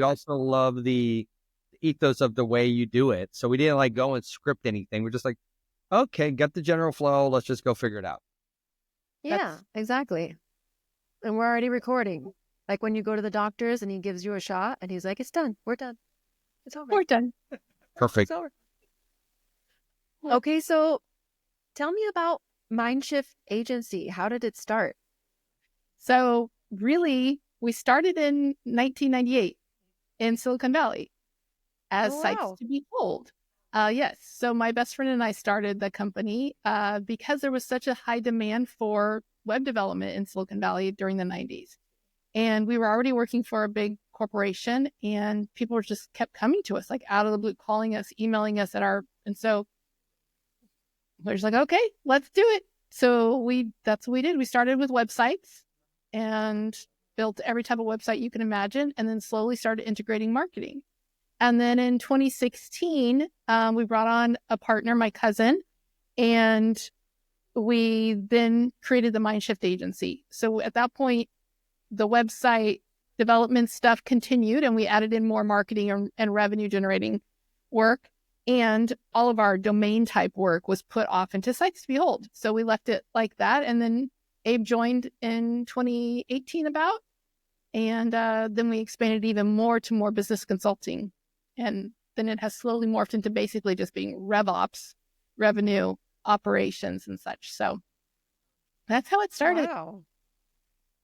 also love the ethos of the way you do it. So we didn't like go and script anything. We're just like, okay, get the general flow. Let's just go figure it out. Yeah, exactly. And we're already recording. Like when you go to the doctor's and he gives you a shot and he's like, it's done. We're done. It's over. We're done. Perfect. It's over. Okay, so tell me about MindShift Agency. How did it start? So really, we started in 1998 in Silicon Valley as sites to behold. Yes. So my best friend and I started the company because there was such a high demand for web development in Silicon Valley during the 90s. And we were already working for a big corporation, and people just kept coming to us, like out of the blue, calling us, emailing us and so we're just like, okay, let's do it. So that's what we did. We started with websites and built every type of website you can imagine, and then slowly started integrating marketing. And then in 2016, we brought on a partner, my cousin, and we then created the MindShift Agency. So at that point, the website development stuff continued, and we added in more marketing and revenue generating work. And all of our domain type work was put off into sites to behold. So we left it like that. And then Abe joined in 2018 about, and then we expanded even more to more business consulting. And then it has slowly morphed into basically just being RevOps, revenue, operations, and such. So that's how it started. Wow.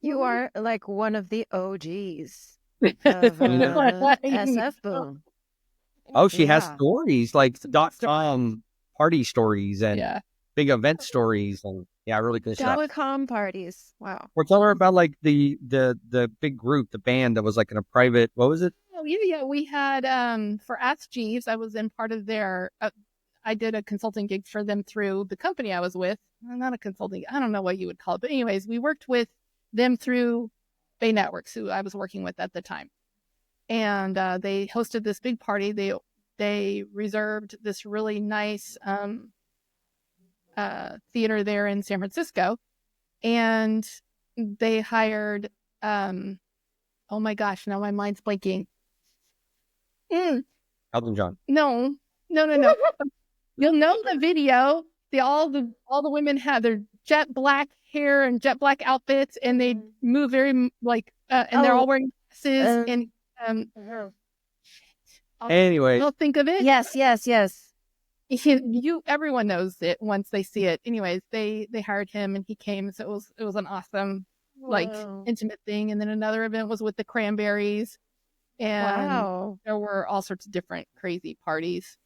You are like one of the OGs of SF Boom. Oh, she has stories like .com party stories and big event stories, and really good stuff. .com parties. Wow. Or tell her about like the big group, the band that was like in a private. What was it? Oh yeah. We had for Ask Jeeves. I was in part of their. I did a consulting gig for them through the company I was with. Not a consulting. I don't know what you would call it, but anyways, we worked with them through Bay Networks, who I was working with at the time. And they hosted this big party. They reserved this really nice theater there in San Francisco, and they hired. Oh my gosh! Now my mind's blanking. Elton John. No. You'll know the video. All the women had their jet black hair and jet black outfits, and they move very like, and they're all wearing dresses and. Anyway, Don't think of it. Yes. Everyone knows it once they see it. Anyways, they hired him and he came, so it was an awesome intimate thing. And then another event was with the Cranberries, and there were all sorts of different crazy parties.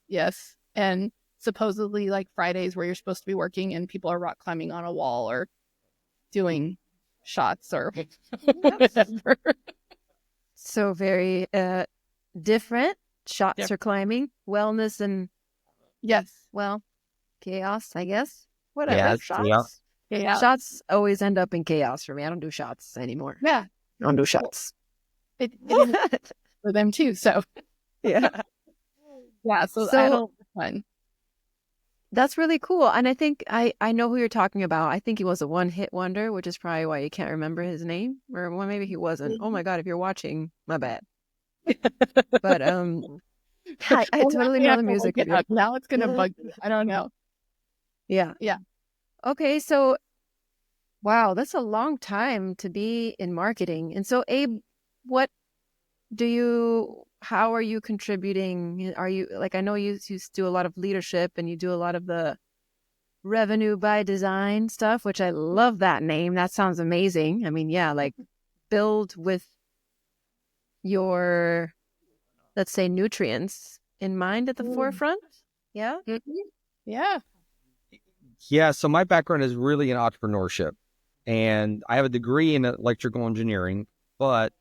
Yes, and supposedly like Fridays where you're supposed to be working and people are rock climbing on a wall or doing shots or whatever. So very different. Shots or climbing, wellness, and chaos, I guess. Whatever. Shots. Yeah. Shots always end up in chaos for me. I don't do shots anymore. Yeah. I don't do shots. It for them too. So yeah. So I don't fun. That's really cool. And I think I know who you're talking about. I think he was a one-hit wonder, which is probably why you can't remember his name. Or well, maybe he wasn't. Oh my God, if you're watching, my bad. But I totally know the music. Now it's gonna bug me. I don't know. Yeah. Okay, so wow, that's a long time to be in marketing. And so Abe, how are you contributing? Are you like, I know you do a lot of leadership and you do a lot of the revenue by design stuff, which I love that name. That sounds amazing. I mean, like build with your, let's say, nutrients in mind at the forefront. Yeah. Mm-hmm. Yeah. So my background is really in entrepreneurship, and I have a degree in electrical engineering, but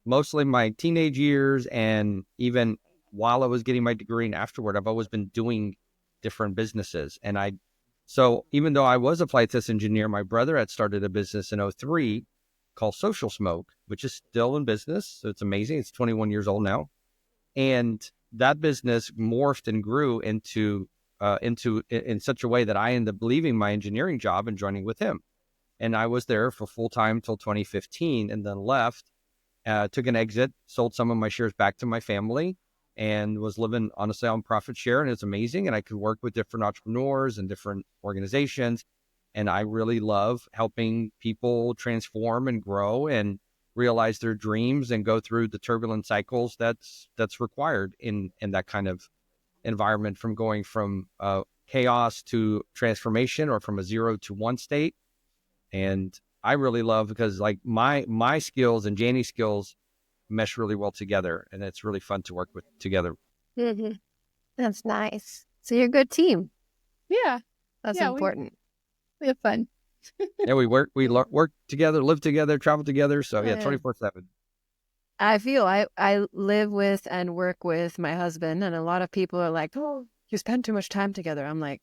mostly my teenage years and even while I was getting my degree and afterward, I've always been doing different businesses. And so even though I was a flight test engineer, my brother had started a business in 2003 called Social Smoke, which is still in business. So it's amazing. It's 21 years old now. And that business morphed and grew into in such a way that I ended up leaving my engineering job and joining with him. And I was there for full time till 2015 and then left. took an exit, sold some of my shares back to my family, and was living honestly on profit share. And it's amazing. And I could work with different entrepreneurs and different organizations. And I really love helping people transform and grow and realize their dreams and go through the turbulent cycles that's required in that kind of environment, from going from chaos to transformation, or from a 0 to 1 state. And I really love, because like my skills and Janie's skills mesh really well together, and it's really fun to work with together. Mm-hmm. That's nice. So you're a good team. Yeah. That's Yeah, important. We have fun. Yeah, we work together, live together, travel together. So yeah, 24/7. I feel I live with and work with my husband, and a lot of people are like, "Oh, you spend too much time together." I'm like,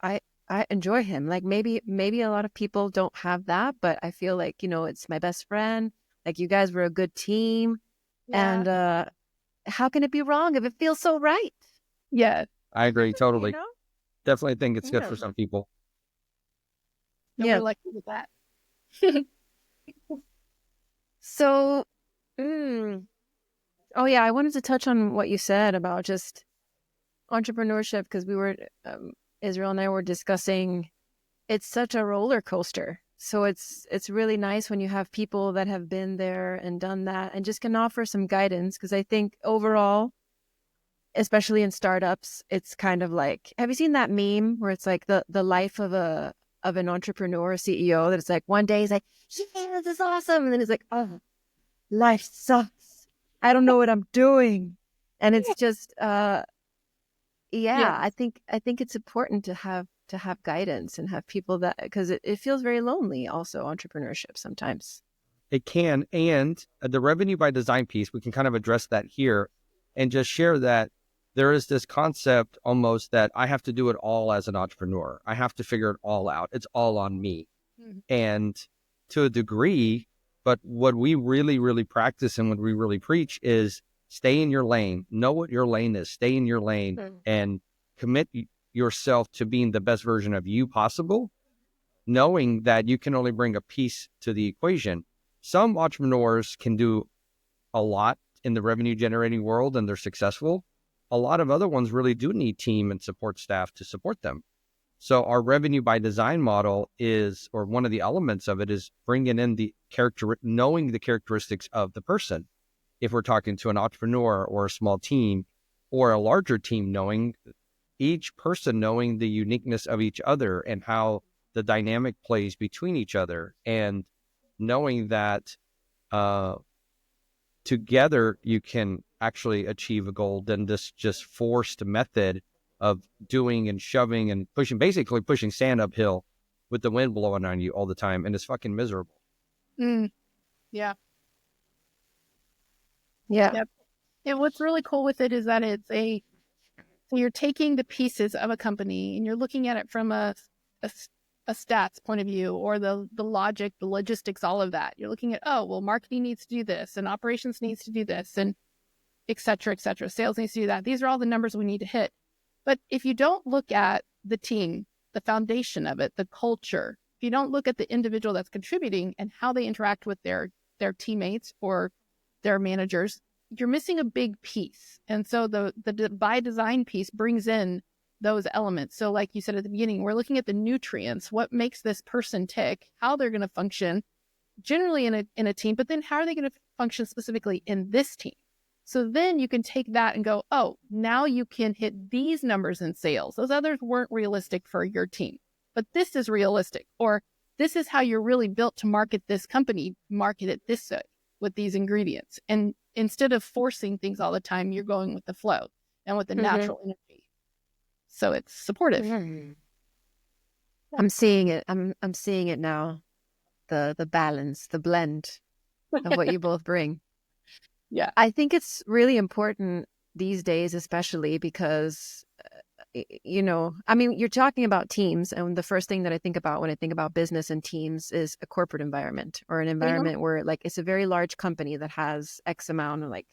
I enjoy him. Like maybe a lot of people don't have that, but I feel like, it's my best friend. Like you guys were a good team. Yeah. And how can it be wrong if it feels so right? Yeah. I agree totally. You know? Definitely think it's good Yeah. for some people. And Yeah. we're lucky with that. So, oh yeah, I wanted to touch on what you said about just entrepreneurship, because we were, Israel and I were discussing, it's such a roller coaster. So it's really nice when you have people that have been there and done that and just can offer some guidance. Because I think overall, especially in startups, it's kind of like, have you seen that meme where it's like the life of an entrepreneur CEO, that it's like one day he's like, yeah, this is awesome, and then he's like, oh, life sucks, I don't know what I'm doing. And it's just Yeah. I think it's important to have guidance and have people that, because it feels very lonely also, entrepreneurship sometimes. It can. And the revenue by design piece, we can kind of address that here and just share that there is this concept almost that I have to do it all as an entrepreneur. I have to figure it all out. It's all on me. Mhm. And to a degree, but what we really, really practice and what we really preach is stay in your lane. Know what your lane is. Stay in your lane and commit yourself to being the best version of you possible, knowing that you can only bring a piece to the equation. Some entrepreneurs can do a lot in the revenue generating world and they're successful. A lot of other ones really do need team and support staff to support them. So our revenue by design model is, or one of the elements of it is bringing in the knowing the characteristics of the person. If we're talking to an entrepreneur or a small team or a larger team, knowing each person, knowing the uniqueness of each other and how the dynamic plays between each other, and knowing that together you can actually achieve a goal than this just forced method of doing and shoving and pushing, basically pushing sand uphill with the wind blowing on you all the time. And it's fucking miserable. Yeah. Yeah. Yep. And what's really cool with it is that so you're taking the pieces of a company and you're looking at it from a stats point of view, or the logic, the logistics, all of that. You're looking at, oh, well, marketing needs to do this and operations needs to do this and et cetera, et cetera. Sales needs to do that. These are all the numbers we need to hit. But if you don't look at the team, the foundation of it, the culture, if you don't look at the individual that's contributing and how they interact with their teammates or their managers, you're missing a big piece. And so the by design piece brings in those elements. So like you said at the beginning, we're looking at the nutrients, what makes this person tick, how they're going to function generally in a team, but then how are they going to function specifically in this team? So then you can take that and go, oh, now you can hit these numbers in sales. Those others weren't realistic for your team, but this is realistic. Or this is how you're really built to market this company, market it this way with these ingredients. And instead of forcing things all the time, you're going with the flow and with the natural energy. So it's supportive. I'm seeing it. I'm seeing it now. The balance, the blend of what you both bring. Yeah. I think it's really important these days, especially because, I mean, you're talking about teams. And the first thing that I think about when I think about business and teams is a corporate environment, or an environment where like it's a very large company that has X amount of, like,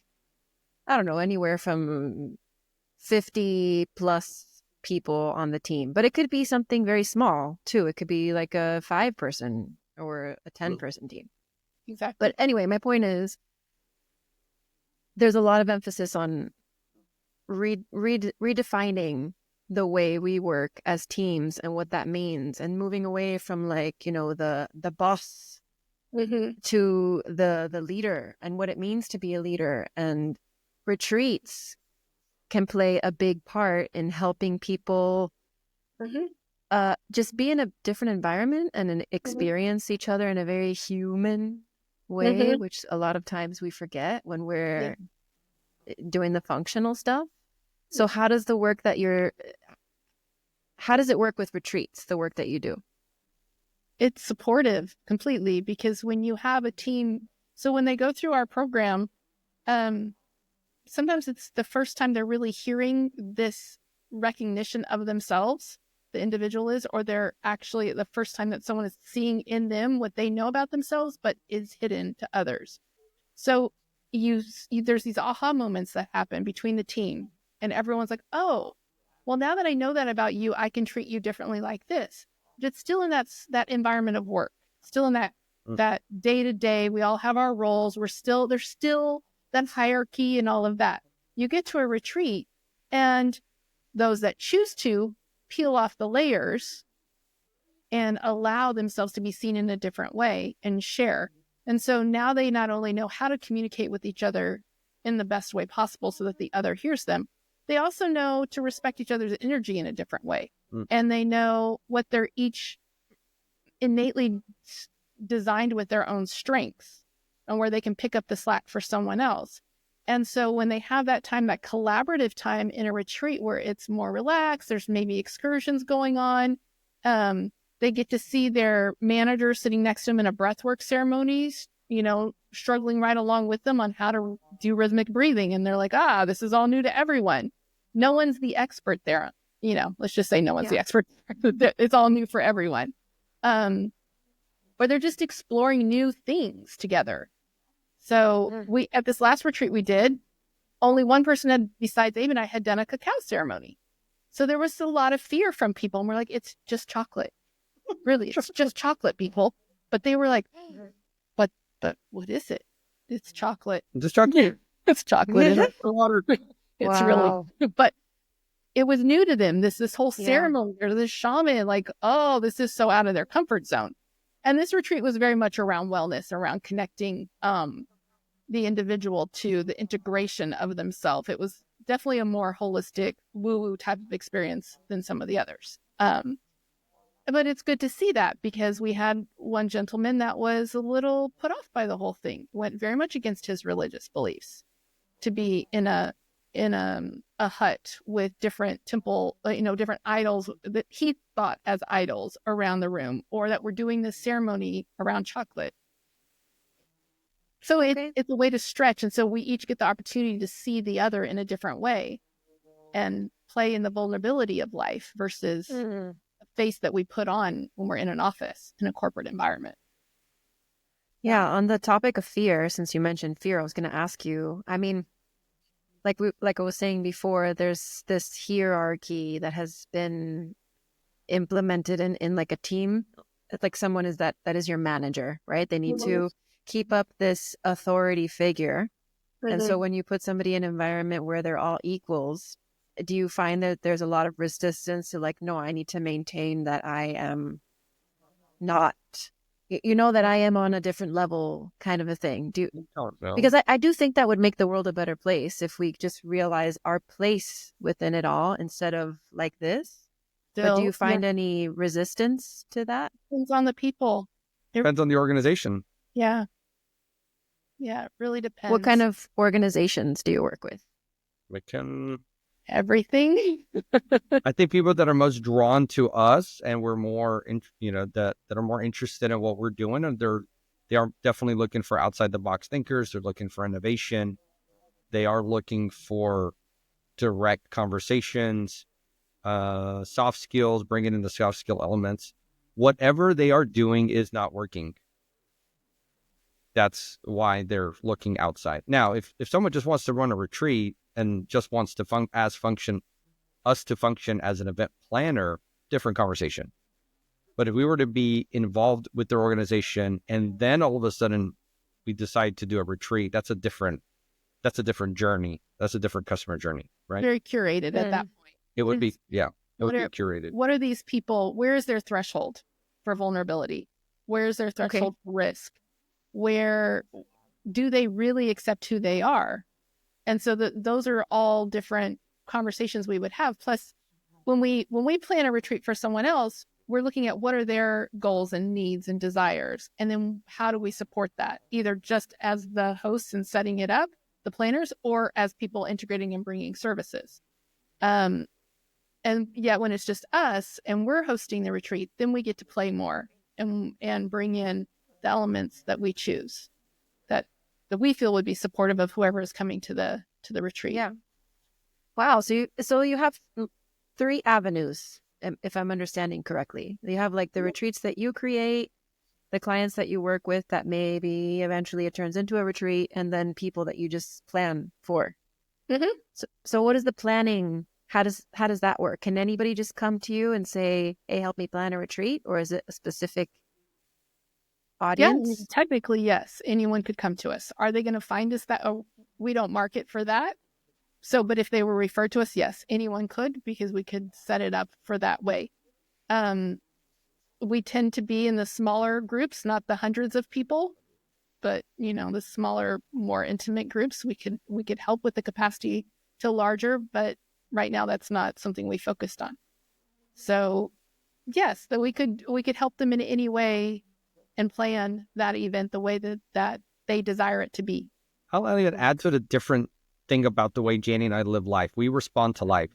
I don't know, anywhere from 50 plus people on the team. But it could be something very small too. It could be like a 5-person or a 10-person team. Exactly. But anyway, my point is there's a lot of emphasis on redefining the way we work as teams and what that means, and moving away from like, you know, the boss to the leader and what it means to be a leader. And retreats can play a big part in helping people just be in a different environment and experience each other in a very human way, which a lot of times we forget when we're doing the functional stuff. So how does it work with retreats, the work that you do? It's supportive completely, because when you have a team, so when they go through our program, sometimes it's the first time they're really hearing this recognition of themselves, the individual is, or they're actually the first time that someone is seeing in them what they know about themselves, but is hidden to others. So there's these aha moments that happen between the team, and everyone's like, oh, well, now that I know that about you, I can treat you differently like this. But it's still in that environment of work, still in that day to day. We all have our roles. There's still that hierarchy and all of that. You get to a retreat, and those that choose to peel off the layers and allow themselves to be seen in a different way and share. And so now they not only know how to communicate with each other in the best way possible so that the other hears them, they also know to respect each other's energy in a different way. And they know what they're each innately designed with their own strengths and where they can pick up the slack for someone else. And so when they have that time, that collaborative time in a retreat where it's more relaxed, there's maybe excursions going on, they get to see their manager sitting next to them in a breathwork ceremonies, you know, struggling right along with them on how to do rhythmic breathing. And they're like, this is all new to everyone. No one's the expert there. You know, let's just say no one's the expert. It's all new for everyone. But they're just exploring new things together. So at this last retreat we did, only one person besides Abe and I had done a cacao ceremony. So there was a lot of fear from people. And we're like, it's just chocolate. Really, it's just chocolate, people. But they were like, but what is it? It's chocolate. Just chocolate. It's chocolate. It's water. It's really, but it was new to them. This whole ceremony or this shaman, like, oh, this is so out of their comfort zone. And this retreat was very much around wellness, around connecting the individual to the integration of themselves. It was definitely a more holistic woo-woo type of experience than some of the others. But it's good to see that, because we had one gentleman that was a little put off by the whole thing, went very much against his religious beliefs to be in a hut with different different idols that he thought as idols around the room, or that we're doing this ceremony around chocolate. So it's a way to stretch. And so we each get the opportunity to see the other in a different way and play in the vulnerability of life versus a face that we put on when we're in an office, in a corporate environment. Yeah. On the topic of fear, since you mentioned fear, I was going to ask you, I mean, like I was saying before, there's this hierarchy that has been implemented in like a team. It's like someone that is your manager, right? They need to keep up this authority figure. And so when you put somebody in an environment where they're all equals, do you find that there's a lot of resistance to like, no, I need to maintain that I am not, that I am on a different level kind of a thing? Because I do think that would make the world a better place if we just realize our place within it all instead of like this. But do you find any resistance to that? Depends on the people. Depends on the organization. Yeah. Yeah, it really depends. What kind of organizations do you work with? Everything. I think people that are most drawn to us and we're more, that are more interested in what we're doing, and they are definitely looking for outside the box thinkers. They're looking for innovation. They are looking for direct conversations, soft skills, bringing in the soft skill elements. Whatever they are doing is not working. That's why they're looking outside. Now, if someone just wants to run a retreat and just wants to function as an event planner, different conversation. But if we were to be involved with their organization and then all of a sudden we decide to do a retreat, that's a different journey. That's a different customer journey, right? Very curated at that point. It would be, it would be curated. What are these people? Where is their threshold for vulnerability? Where is their threshold for risk? Where do they really accept who they are? And so those are all different conversations we would have. Plus, when we plan a retreat for someone else, we're looking at what are their goals and needs and desires, and then how do we support that, either just as the hosts and setting it up, the planners, or as people integrating and bringing services. And yet when it's just us and we're hosting the retreat, then we get to play more and bring in the elements that we choose that we feel would be supportive of whoever is coming to the retreat. Yeah. Wow. So you have 3 avenues, if I'm understanding correctly. You have like the retreats that you create, the clients that you work with that maybe eventually it turns into a retreat, and then people that you just plan for. Mm-hmm. So what is the planning? How does that work? Can anybody just come to you and say, hey, help me plan a retreat? Or is it a specific audience? Yeah, technically, yes. Anyone could come to us. Are they going to find us that? Oh, we don't market for that. So, but if they were referred to us, yes, anyone could, because we could set it up for that way. We tend to be in the smaller groups, not the hundreds of people, but the smaller, more intimate groups. We could help with the capacity to larger, but right now that's not something we focused on. So yes, that we could help them in any way and plan that event the way that they desire it to be. I'll add to the different thing about the way Janie and I live life. We respond to life.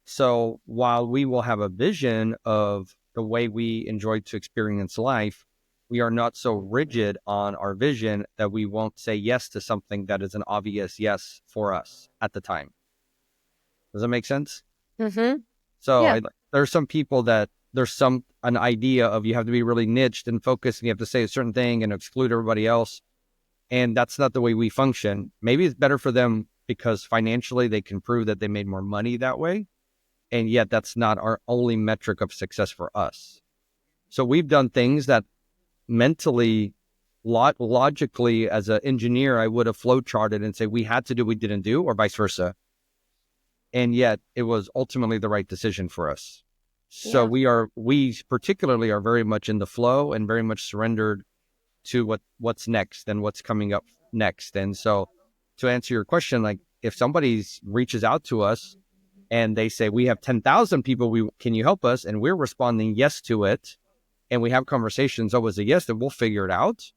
So while we will have a vision of the way we enjoy to experience life, we are not so rigid on our vision that we won't say yes to something that is an obvious yes for us at the time. Does that make sense? Mm-hmm. So Yeah. there's some people that there's an idea of you have to be really niched and focused and you have to say a certain thing and exclude everybody else. And that's not the way we function. Maybe it's better for them because financially they can prove that they made more money that way. And yet that's not our only metric of success for us. So we've done things that mentally, logically, as an engineer, I would have flow charted and say we had to do, we didn't do, or vice versa. And yet it was ultimately the right decision for us. So we particularly are very much in the flow and very much surrendered to what's next and what's coming up next. And so to answer your question, like if somebody reaches out to us and they say, we have 10,000 people, can you help us? And we're responding yes to it. And we have conversations, oh, it's a yes, then we'll figure it out.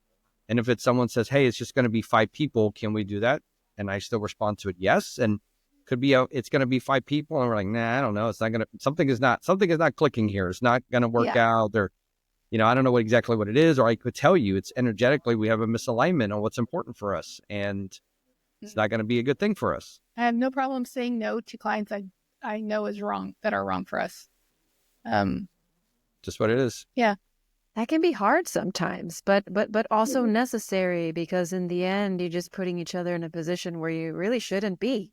And if it's someone says, hey, it's just going to be 5 people, can we do that? And I still respond to it, yes. And could be it's going to be 5 people. And we're like, nah, I don't know. It's not going to, something is not clicking here. It's not going to work out. Or, I don't know exactly what it is. Or I could tell you it's energetically, we have a misalignment on what's important for us. And it's not going to be a good thing for us. I have no problem saying no to clients I know that are wrong for us. Just what it is. Yeah. That can be hard sometimes, but also necessary, because in the end, you're just putting each other in a position where you really shouldn't be.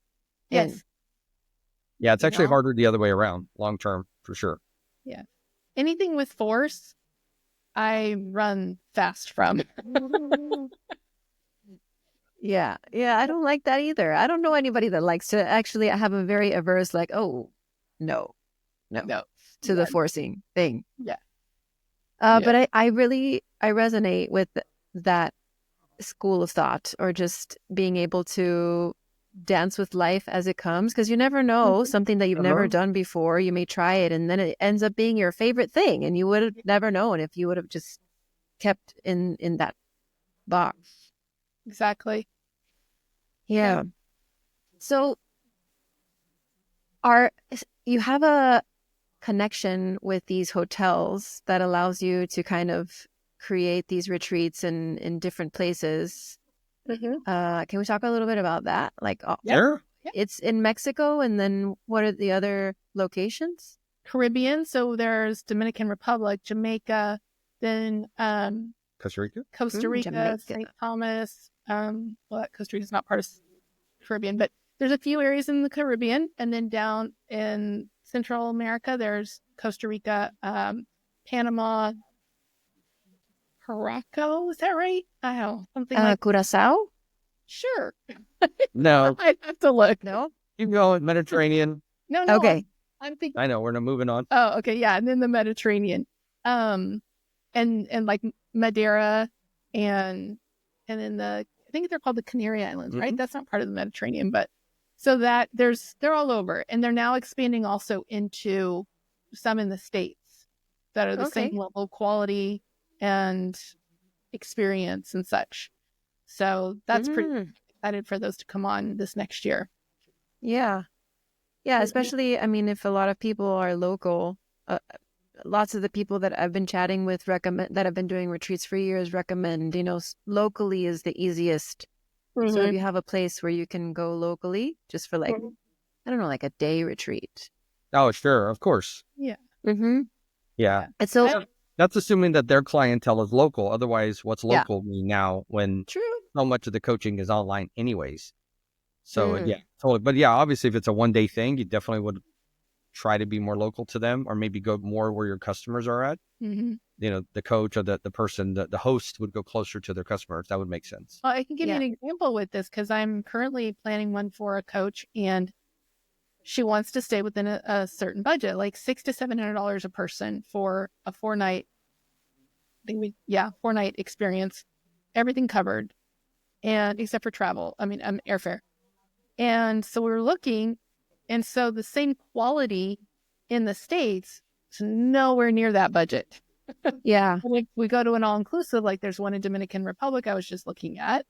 Yes. Yeah, it's actually harder the other way around, long term, for sure. Yeah. Anything with force, I run fast from. Yeah. I don't like that either. I don't know anybody that likes to. Actually, I have a very averse, like, oh, no, to the forcing thing. Yeah. But I resonate with that school of thought, or just being able to dance with life as it comes, because you never know, something that you've never done before, you may try it and then it ends up being your favorite thing, and you would have never known if you would have just kept in that box. Exactly. Yeah. So you have a connection with these hotels that allows you to kind of create these retreats in different places. Can we talk a little bit about that? Like, Sure. It's in Mexico, and then what are the other locations? Caribbean. So there's Dominican Republic, Jamaica, then Costa Rica, Jamaica. St. Thomas. Costa Rica is not part of Caribbean, but there's a few areas in the Caribbean, and then down in Central America, there's Costa Rica, Panama, Morocco. Is that right? I don't know. Something like Curacao? Sure. No, I'd have to look. No? keep going. Mediterranean. No, Okay. I'm thinking. I know. We're not moving on. Oh, okay, yeah, and then the Mediterranean, and like Madeira, and then I think they're called the Canary Islands, right? Mhm. That's not part of the Mediterranean, but so that they're all over, and they're now expanding also into some in the States that are the same Okay. level of quality and experience and such. So that's pretty excited for those to come on this next year. Yeah. Yeah, especially, I mean, if a lot of people are local, lots of the people that I've been chatting with recommend that have been doing retreats for years recommend, locally is the easiest. So if you have a place where you can go locally just for like, I don't know, like a day retreat. Oh, sure. Of course. Yeah. Mm-hmm. Yeah. And so, That's assuming that their clientele is local. Otherwise, what's Yeah. local mean now when true. so much of the coaching is online anyways? So Mm. yeah, totally. But yeah, obviously if it's a 1 day thing, you definitely would try to be more local to them, or maybe go more where your customers are at. Mm-hmm. The coach or the person, the host would go closer to their customers. That would make sense. Well, I can give you Yeah. an example with this because I'm currently planning one for a coach, and she wants to stay within a certain budget, like $600 to $700 a person for a 4-night. 4-night experience, everything covered, and except for travel. I mean, airfare. And so we were looking, and so the same quality in the States is nowhere near that budget. Yeah. Like we go to an all-inclusive, like there's one in Dominican Republic I was just looking at,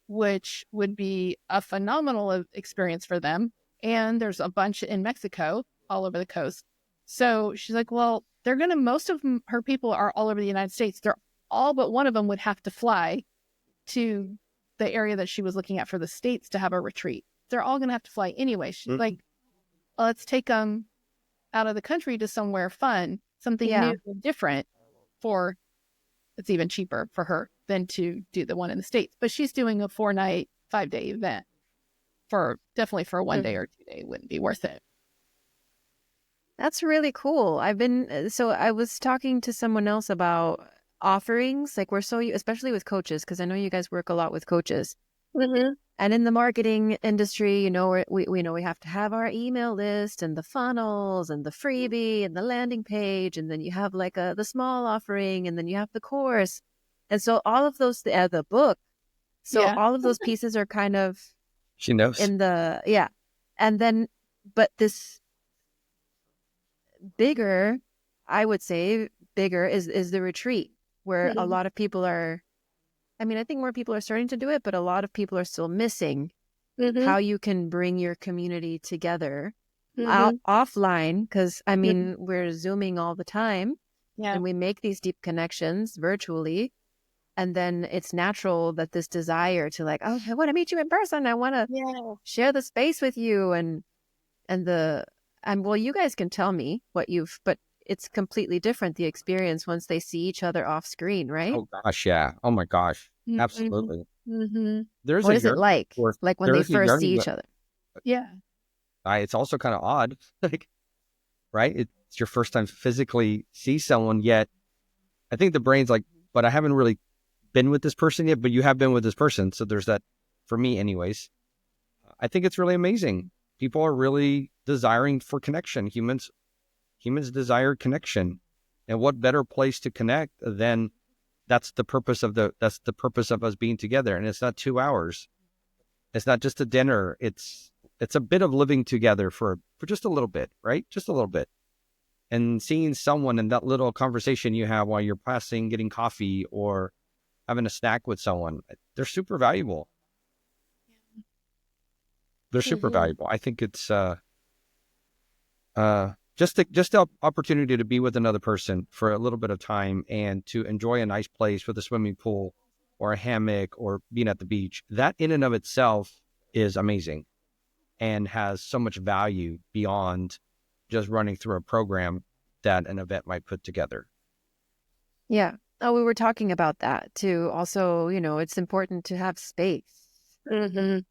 which would be a phenomenal experience for them. And there's a bunch in Mexico, all over the coast. So she's like, well, most of her people are all over the United States. They're all but one of them would have to fly to the area that she was looking at for the States to have a retreat. They're all going to have to fly anyway. She's like, well, let's take them out of the country to somewhere fun, something Yeah. new and different it's even cheaper for her than to do the one in the States. But she's doing a 4-night, 5-day event definitely for a 1 day or 2 day wouldn't be worth it. That's really cool. So I was talking to someone else about offerings. Like especially with coaches, because I know you guys work a lot with coaches. And in the marketing industry, we know we have to have our email list and the funnels and the freebie and the landing page. And then you have like the small offering, and then you have the course. And so all of those, the book. So all of those pieces are kind of She knows. and then, but this bigger, I would say bigger is the retreat, where a lot of people are, I mean, I think more people are starting to do it, but a lot of people are still missing how you can bring your community together offline. Because I mean, we're Zooming all the time, and we make these deep connections virtually. And then it's natural that this desire to like, oh, I want to meet you in person. I want to share the space with you. And well, you guys can tell me but it's completely different, the experience once they see each other off screen, right? Oh gosh, yeah. Oh my gosh, absolutely. There's What is it like? Like when they first see each other? Yeah. It's also kind of odd, like, right? It's your first time to physically see someone, yet I think the brain's like, but I haven't really been with this person yet, but you have been with this person. So there's that, for me anyways. I think it's really amazing. People are really desiring for connection. Humans desire connection. And what better place to connect than that's the purpose of us being together. And it's not 2 hours. It's not just a dinner. It's a bit of living together for just a little bit, right? Just a little bit. And seeing someone in that little conversation you have while you're passing, getting coffee or having a snack with someone, they're super valuable. They're super valuable. I think it's just the opportunity to be with another person for a little bit of time and to enjoy a nice place with a swimming pool or a hammock or being at the beach. That in and of itself is amazing and has so much value beyond just running through a program that an event might put together. Yeah. Oh, we were talking about that too. Also, it's important to have space in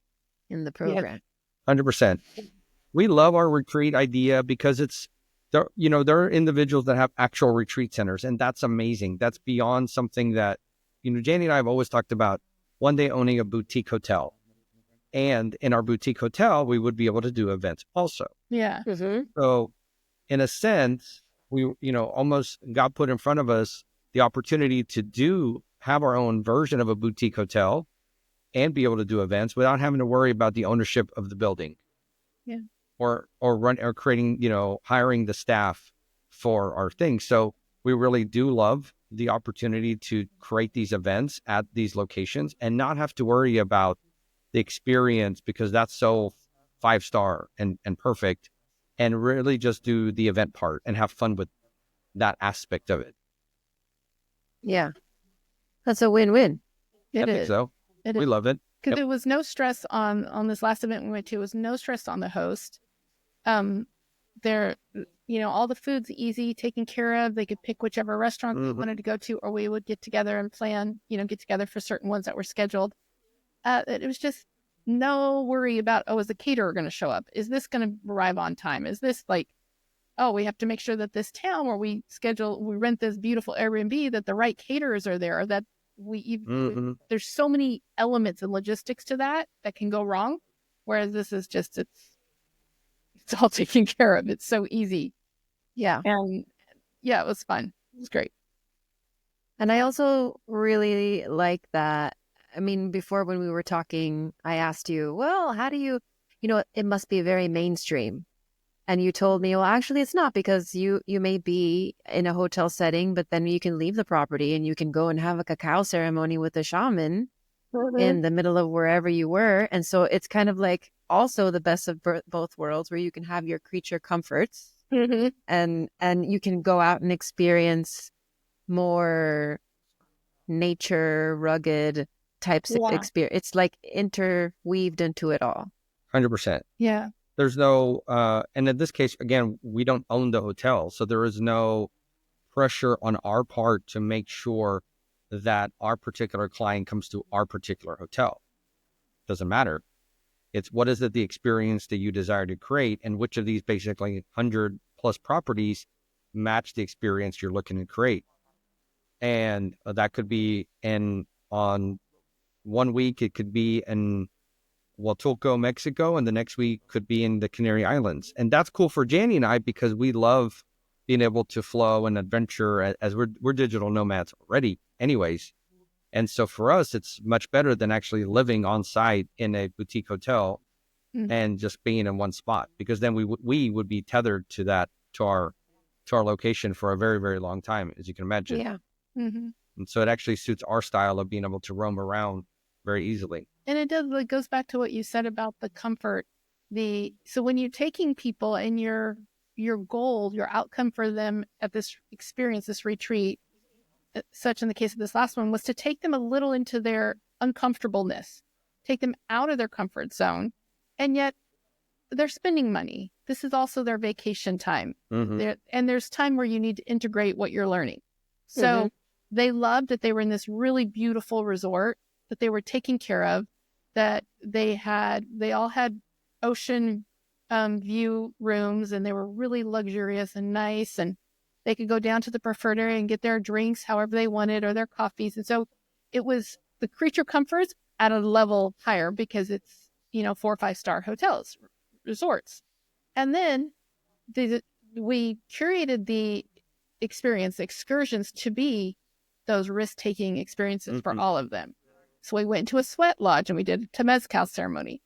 the program. 100%. We love our retreat idea because there are individuals that have actual retreat centers, and that's amazing. That's beyond something that Janie and I have always talked about one day owning a boutique hotel. And in our boutique hotel, we would be able to do events also. Yeah. So in a sense, we, almost got put in front of us the opportunity to have our own version of a boutique hotel and be able to do events without having to worry about the ownership of the building. Yeah. Or creating, hiring the staff for our things. So we really do love the opportunity to create these events at these locations and not have to worry about the experience, because that's so 5-star and perfect, and really just do the event part and have fun with that aspect of it. Yeah. That's a win-win. I think so. We love it. Because there was no stress on this last event we went to. It was no stress on the host. There, all the food's easy, taken care of. They could pick whichever restaurant they wanted to go to, or we would get together and plan, get together for certain ones that were scheduled. It was just no worry about, is the caterer going to show up? Is this going to arrive on time? Is this like, we have to make sure that this town where we rent this beautiful Airbnb, that the right caterers are there, or that there's so many elements and logistics to that can go wrong. Whereas this is just, it's all taken care of. It's so easy. Yeah. And yeah, it was fun. It was great. And I also really like that. I mean, before when we were talking, I asked you, well, how do you, it must be very mainstream. And you told me, well, actually it's not, because you may be in a hotel setting, but then you can leave the property and you can go and have a cacao ceremony with a shaman in the middle of wherever you were. And so it's kind of like also the best of both worlds, where you can have your creature comforts and you can go out and experience more nature, rugged types of experience. It's like interweaved into it all. 100%. Yeah. There's no, and in this case, again, we don't own the hotel. So there is no pressure on our part to make sure that our particular client comes to our particular hotel. Doesn't matter. It's what is it the experience that you desire to create, and which of these basically 100+ properties match the experience you're looking to create. And that could be on 1 week, it could be in Huatulco, Mexico, and the next week could be in the Canary Islands. And that's cool for Janie and I, because we love being able to flow and adventure, as we're digital nomads already anyways. And so for us, it's much better than actually living on site in a boutique hotel and just being in one spot, because then we would be tethered to our location for a very, very long time, as you can imagine. Yeah. And so it actually suits our style of being able to roam around very easily. And it goes back to what you said about the comfort. So when you're taking people and your goal, your outcome for them at this experience, this retreat, such in the case of this last one, was to take them a little into their uncomfortableness, take them out of their comfort zone, and yet they're spending money. This is also their vacation time. And there's time where you need to integrate what you're learning. So they loved that they were in this really beautiful resort, that they were taken care of, that they all had ocean view rooms, and they were really luxurious and nice, and they could go down to the preferred area and get their drinks however they wanted, or their coffees. And so it was the creature comforts at a level higher, because it's 4 or 5-star hotels, resorts. And then we curated the experience, excursions, to be those risk-taking experiences for all of them. So we went to a sweat lodge and we did a temazcal ceremony.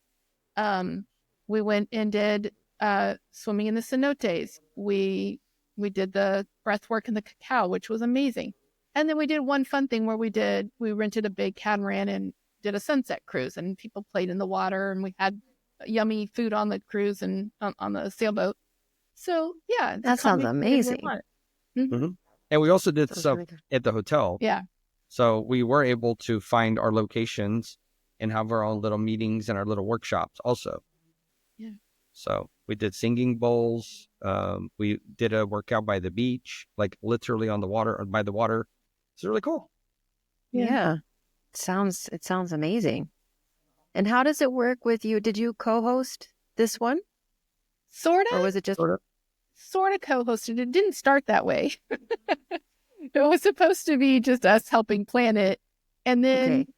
We went and did swimming in the cenotes. We did the breath work in the cacao, which was amazing. And then we did one fun thing where we rented a big catamaran and did a sunset cruise, and people played in the water, and we had yummy food on the cruise and on the sailboat. So yeah. That sounds amazing. And we also did stuff at the hotel. Yeah. So we were able to find our locations and have our own little meetings and our little workshops also. Yeah. So we did singing bowls. We did a workout by the beach, like literally on the water, or by the water. It's really cool. Yeah. It sounds amazing. And how does it work with you? Did you co-host this one? Sort of. Or was it just... Sort of co-hosted. It didn't start that way. It was supposed to be just us helping plan it. And then Okay.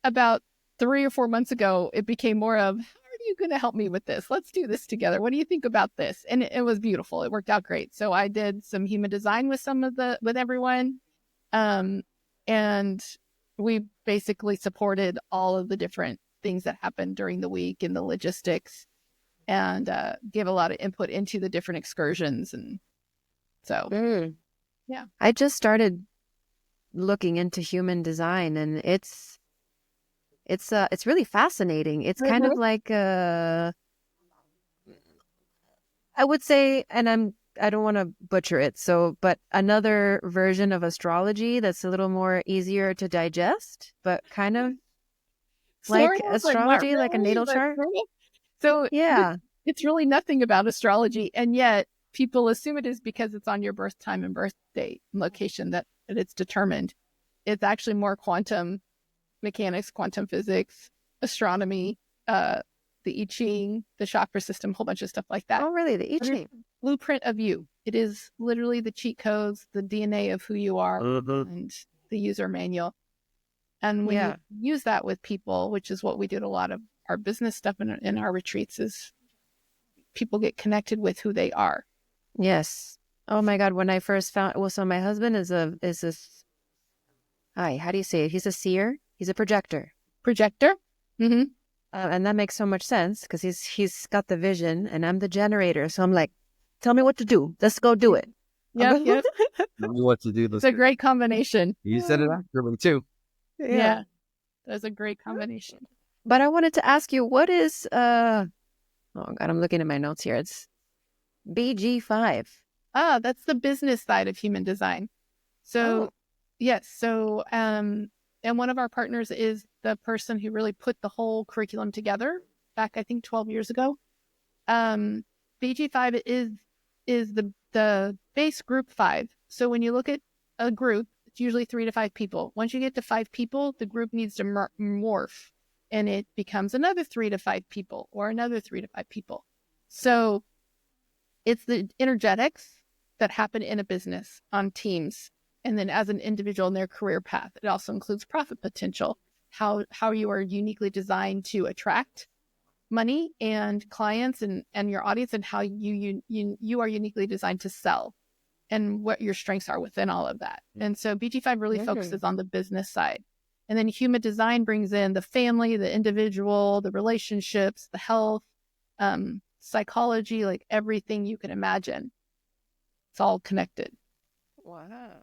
about 3 or 4 months ago, it became more of, how are you going to help me with this? Let's do this together. What do you think about this? And it was beautiful. It worked out great. So I did some human design with with everyone. And we basically supported all of the different things that happened during the week and the logistics, and gave a lot of input into the different excursions. And so, yeah. I just started looking into human design, and it's really fascinating. It's kind of like I would say, and I don't want to butcher it, but another version of astrology that's a little more easier to digest, but kind of like Sort of, but not astrology, like a really, natal but chart. sort of. So Yeah. it's really nothing about astrology, and yet people assume it is because it's on your birth time and birth date and location that it's determined. It's actually more quantum mechanics, quantum physics, astronomy, the I Ching, the chakra system, a whole bunch of stuff like that. Oh, really? The I Ching. Blueprint of you. It is literally the cheat codes, the DNA of who you are, and the user manual. And when you use that with people, which is what we did a lot of our business stuff in our retreats, is people get connected with who they are. Yes. Oh my God. When I first found, well, so my husband is how do you say it? He's a seer. He's a projector. Projector. Mm-hmm. And that makes so much sense because he's got the vision and I'm the generator. So I'm like, tell me what to do. Let's go do it. Yeah. Tell me what to do. It's a great combination. You said it accurately too. Yeah. That's a great combination. But I wanted to ask you, what is oh God, I'm looking at my notes here. It's BG5. That's the business side of human design. So yes. So and one of our partners is the person who really put the whole curriculum together back, I think, 12 years ago. BG5 is the base group 5. So when you look at a group, it's usually 3 to 5 people. Once you get to 5 people, the group needs to morph, and it becomes another 3 to 5 people or another 3 to 5 people. So it's the energetics that happen in a business on teams. And then as an individual in their career path, it also includes profit potential, how you are uniquely designed to attract money and clients and your audience, and how you are uniquely designed to sell, and what your strengths are within all of that. And so BG5 really focuses on the business side. And then human design brings in the family, the individual, the relationships, the health, psychology, like everything you can imagine. It's all connected. Wow.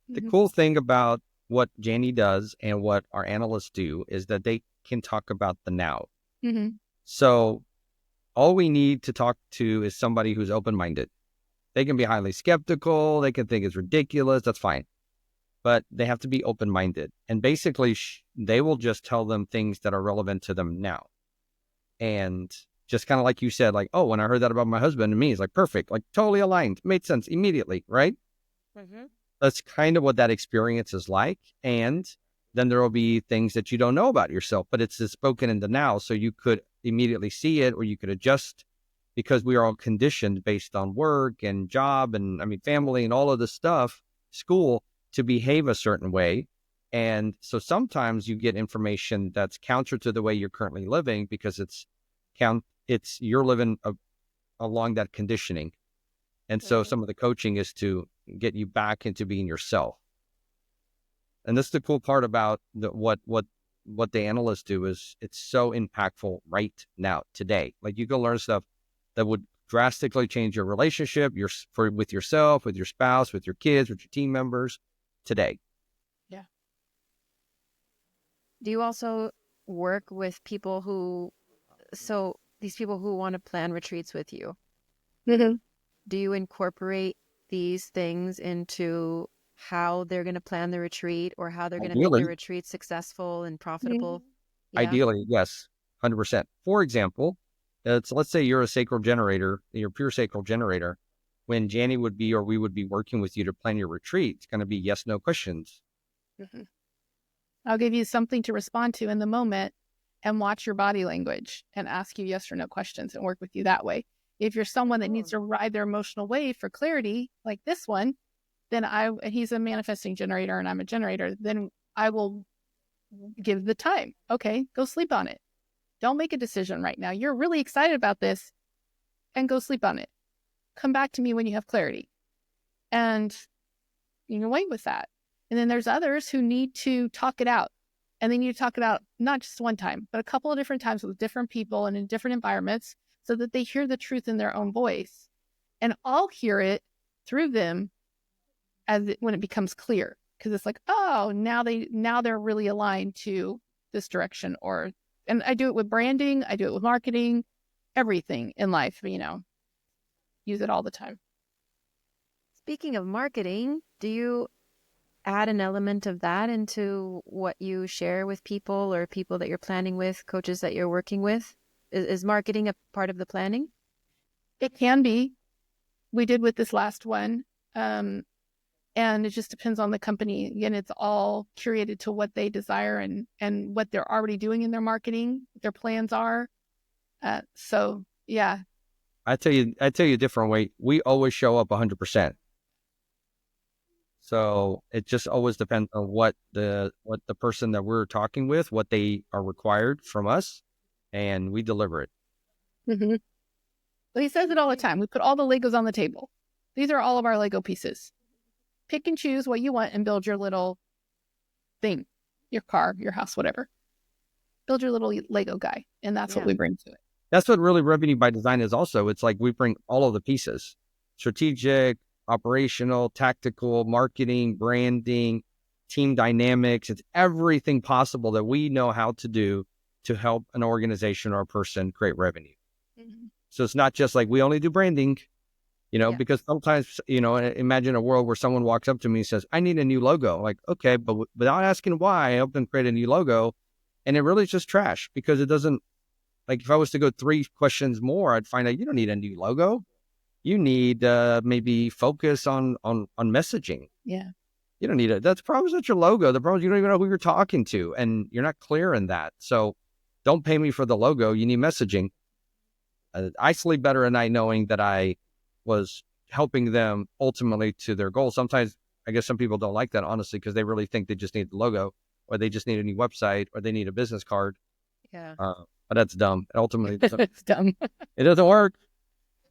The cool thing about what Janny does and what our analysts do is that they can talk about the now. So all we need to talk to is somebody who's open-minded. They can be highly skeptical. They can think it's ridiculous. That's fine. But they have to be open-minded. And basically, they will just tell them things that are relevant to them now. And just kind of like you said, like, oh, when I heard that about my husband and me, it's like, perfect, like totally aligned, made sense immediately, right? That's kind of what that experience is like. And then there will be things that you don't know about yourself, but it's spoken in the now. So you could immediately see it, or you could adjust, because we are all conditioned based on work and job and family and all of this stuff, school, to behave a certain way. And so sometimes you get information that's counter to the way you're currently living, because you're living along that conditioning. And so some of the coaching is to get you back into being yourself. And that's the cool part about what the analysts do, is it's so impactful right now, today. Like, you can learn stuff that would drastically change your relationship, with yourself, with your spouse, with your kids, with your team members today. Yeah. Do you also work with people these people who want to plan retreats with you? Do you incorporate these things into how they're going to plan the retreat, or how they're going to make the retreat successful and profitable? Yeah. Ideally, yes, 100%. For example, let's say you're a sacral generator, you're a pure sacral generator. When Janny would be, or we would be working with you to plan your retreat, it's going to be yes, no questions. I'll give you something to respond to in the moment, and watch your body language and ask you yes or no questions and work with you that way. If you're someone that needs to ride their emotional wave for clarity, like this one, then he's a manifesting generator and I'm a generator, then I will give the time. Okay, go sleep on it. Don't make a decision right now. You're really excited about this, and go sleep on it. Come back to me when you have clarity. And you can wait with that. And then there's others who need to talk it out. And they need to talk it out not just one time, but a couple of different times with different people and in different environments so that they hear the truth in their own voice. And I'll hear it through them when it becomes clear. Because it's like, oh, now they're really aligned to this direction. And I do it with branding, I do it with marketing, everything in life, use it all the time. Speaking of marketing, do you add an element of that into what you share with people or people that you're planning with, coaches that you're working with? Is marketing a part of the planning? It can be. We did with this last one. And it just depends on the company. Again, it's all curated to what they desire and what they're already doing in their marketing, what their plans are. So, yeah. I tell you a different way. We always show up 100%. So it just always depends on what the person that we're talking with, what they are required from us, and we deliver it. Mm-hmm. Well, he says it all the time. We put all the Legos on the table. These are all of our Lego pieces. Pick and choose what you want and build your little thing, your car, your house, whatever. Build your little Lego guy, and that's what we bring to it. That's what really Revenue by Design is also. It's like we bring all of the pieces: strategic, operational, tactical, marketing, branding, team dynamics. It's everything possible that we know how to do to help an organization or a person create revenue. Mm-hmm. So it's not just like we only do branding, because sometimes, imagine a world where someone walks up to me and says, I need a new logo. Like, okay, but without asking why, I help them create a new logo. And it really is just trash because it doesn't, like if I was to go 3 questions more, I'd find out you don't need a new logo. You need maybe focus on messaging. Yeah. You don't need it. That's probably not your logo. The problem is you don't even know who you're talking to and you're not clear in that. So don't pay me for the logo. You need messaging. I sleep better at night knowing that I was helping them ultimately to their goal. Sometimes I guess some people don't like that, honestly, because they really think they just need the logo or they just need a new website or they need a business card. Yeah. But that's dumb. Ultimately, it's dumb. It doesn't work.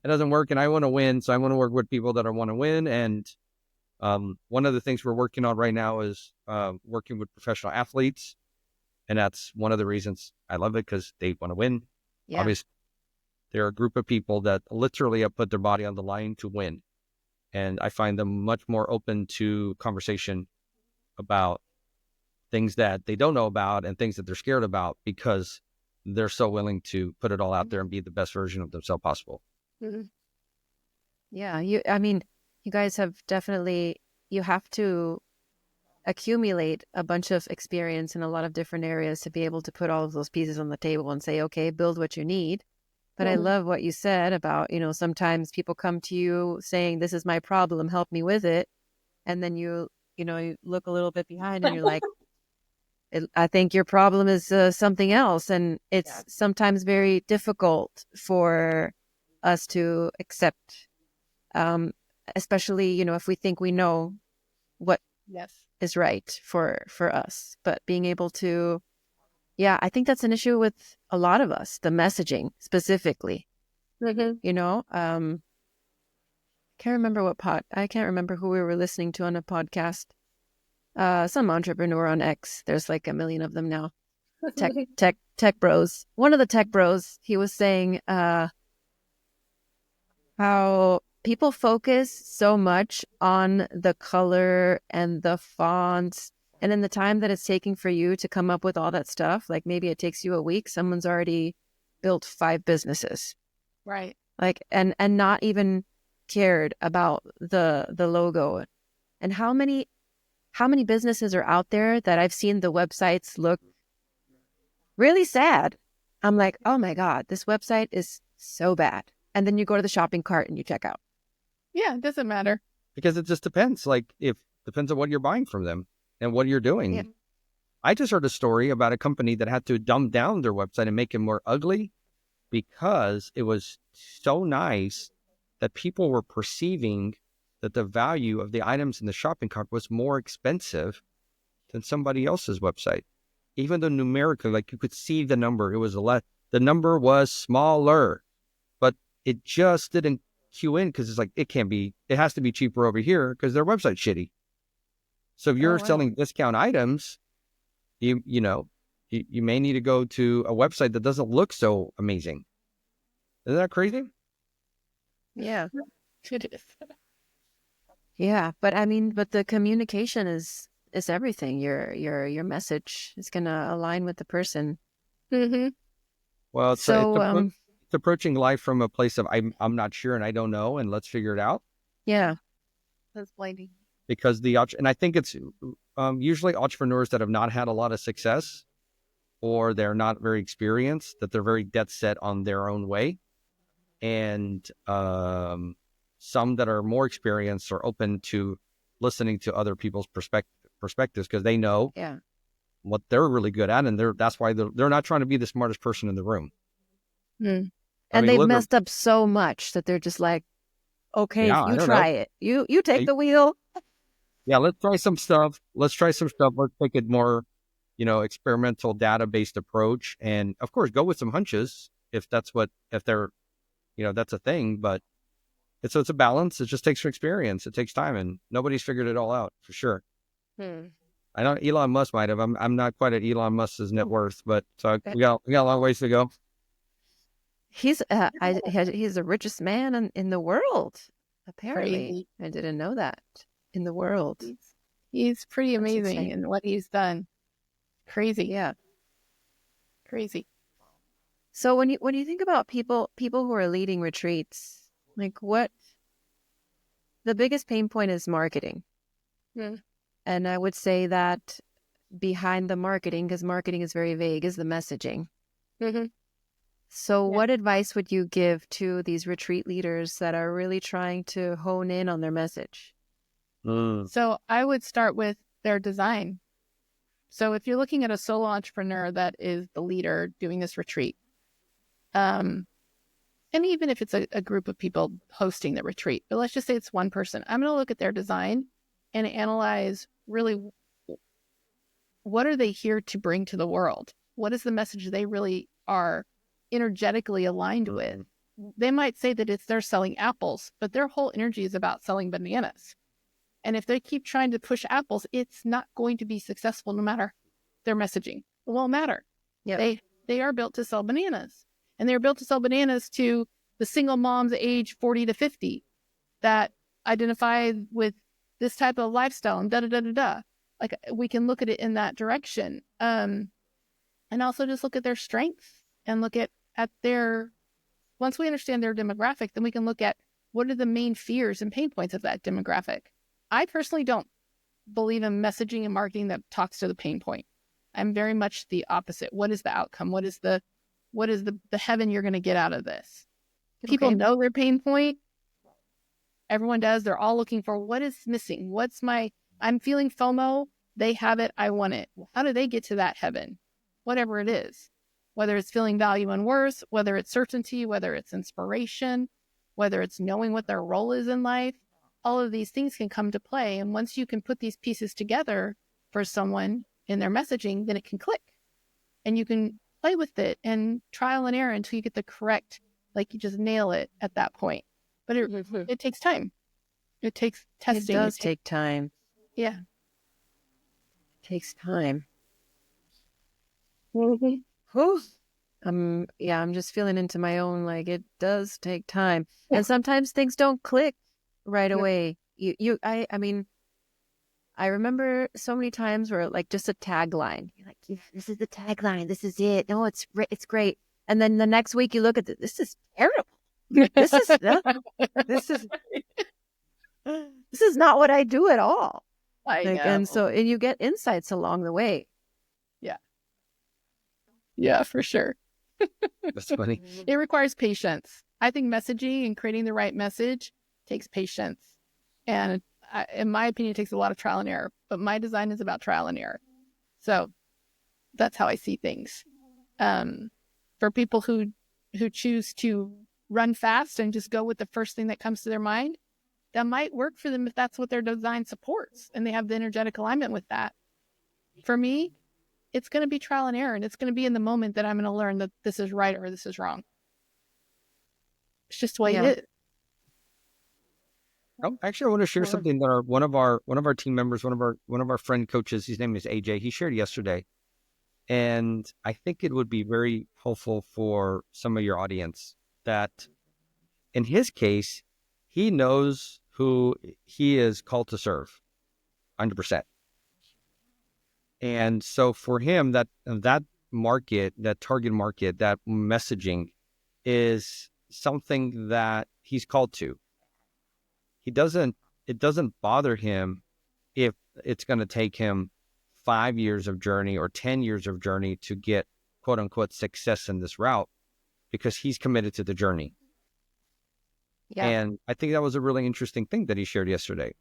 It doesn't work, and I want to win, so I want to work with people that I want to win. And one of the things we're working on right now is working with professional athletes, and that's one of the reasons I love it, because they want to win. Yeah. Obviously, they're a group of people that literally have put their body on the line to win, and I find them much more open to conversation about things that they don't know about and things that they're scared about because they're so willing to put it all out there and be the best version of themselves possible. Mm-hmm. Yeah, you guys have definitely, you have to accumulate a bunch of experience in a lot of different areas to be able to put all of those pieces on the table and say, okay, build what you need. But I love what you said about, sometimes people come to you saying, this is my problem, help me with it. And then you look a little bit behind and you're like, I think your problem is something else. And it's sometimes very difficult for us to accept, especially, if we think we know what is right for us. But being able to, I think that's an issue with a lot of us, the messaging specifically. Mm-hmm. I can't remember who we were listening to on a podcast. Some entrepreneur on X. There's like a million of them now. Tech bros. One of the tech bros, he was saying how people focus so much on the color and the fonts, and in the time that it's taking for you to come up with all that stuff, like maybe it takes you a week, someone's already built 5 businesses. Right. Like, and not even cared about the logo. And how many businesses are out there that I've seen the websites look really sad? I'm like, oh my God, this website is so bad. And then you go to the shopping cart and you check out. Yeah, it doesn't matter. Because it just depends. Like, depends on what you're buying from them and what you're doing. Yeah. I just heard a story about a company that had to dumb down their website and make it more ugly because it was so nice that people were perceiving that the value of the items in the shopping cart was more expensive than somebody else's website. even though numerically, like you could see the number, the number was smaller, but it just didn't queue in because it's like, it has to be cheaper over here because their website's shitty. So if you're selling discount items, you may need to go to a website that doesn't look so amazing. Isn't that crazy? Yeah. It is. Yeah. But I mean, but the communication is everything. Your message is going to align with the person. Mm-hmm. Well, it's approaching life from a place of I'm not sure and I don't know, and let's figure it out. Yeah. That's blinding. Because and I think it's usually entrepreneurs that have not had a lot of success, or they're not very experienced, that they're very dead set on their own way. And some that are more experienced are open to listening to other people's perspectives because they know what they're really good at, and that's why they're not trying to be the smartest person in the room. Mm. And they've messed up so much that they're just like, okay, you try it. You take the wheel. Yeah, let's try some stuff. Let's take it more, experimental, data-based approach. And of course, go with some hunches if that's a thing. But it's a balance. It just takes some experience. It takes time, and nobody's figured it all out for sure. I know Elon Musk might have. I'm not quite at Elon Musk's net worth, but we got a long ways to go. He's the richest man in the world, apparently. Crazy. I didn't know that. In the world. He's pretty amazing in what he's done. Crazy. Yeah. Crazy. So when you think about people who are leading retreats, like what the biggest pain point is marketing. Yeah. And I would say that behind the marketing, because marketing is very vague, is the messaging. Mm-hmm. So what advice would you give to these retreat leaders that are really trying to hone in on their message? So I would start with their design. So if you're looking at a solo entrepreneur that is the leader doing this retreat, and even if it's a group of people hosting the retreat, but let's just say it's one person, I'm going to look at their design and analyze really what are they here to bring to the world? What is the message they really are energetically aligned with? They might say that they're selling apples, but their whole energy is about selling bananas. And if they keep trying to push apples, it's not going to be successful no matter their messaging. It won't matter. Yep. They are built to sell bananas. And they're built to sell bananas to the single moms age 40 to 50 that identify with this type of lifestyle and da-da-da-da-da. Like, we can look at it in that direction. And also just look at their strengths and look at their, once we understand their demographic, then we can look at what are the main fears and pain points of that demographic. I personally don't believe in messaging and marketing that talks to the pain point. I'm very much the opposite. What is the outcome? What is the heaven you're going to get out of this? People know their pain point. Everyone does. They're all looking for what is missing. I'm feeling FOMO. They have it. I want it. How do they get to that heaven? Whatever it is, whether it's feeling value and worth, whether it's certainty, whether it's inspiration, whether it's knowing what their role is in life. All of these things can come to play. And once you can put these pieces together for someone in their messaging, then it can click. And you can play with it and trial and error until you get the correct, like you just nail it at that point. But it takes time. It takes testing. It does take time. Yeah. It takes time. Mm-hmm. I'm just feeling into my own, like, it does take time. Yeah. And sometimes things don't click right away. I mean, I remember so many times where, like, just a tagline, you're like, yeah, this is the tagline, this is it. No, it's great. And then the next week you look at this is terrible. This is not what I do at all. And you get insights along the way. Yeah, for sure. That's funny. It requires patience. I think messaging and creating the right message takes patience. And in my opinion, it takes a lot of trial and error. But my design is about trial and error. So that's how I see things. For people who choose to run fast and just go with the first thing that comes to their mind, that might work for them if that's what their design supports and they have the energetic alignment with that. For me, it's going to be trial and error, and it's going to be in the moment that I'm going to learn that this is right or this is wrong. It's just the way it is. Oh, actually, I want to share something that one of our team members, one of our friend coaches, his name is AJ. He shared yesterday, and I think it would be very helpful for some of your audience. That in his case, he knows who he is called to serve, 100%. And so for him, that market, that target market, that messaging is something that he's called to. It doesn't bother him if it's going to take him 5 years of journey or 10 years of journey to get quote unquote success in this route, because he's committed to the journey. Yeah. And I think that was a really interesting thing that he shared yesterday,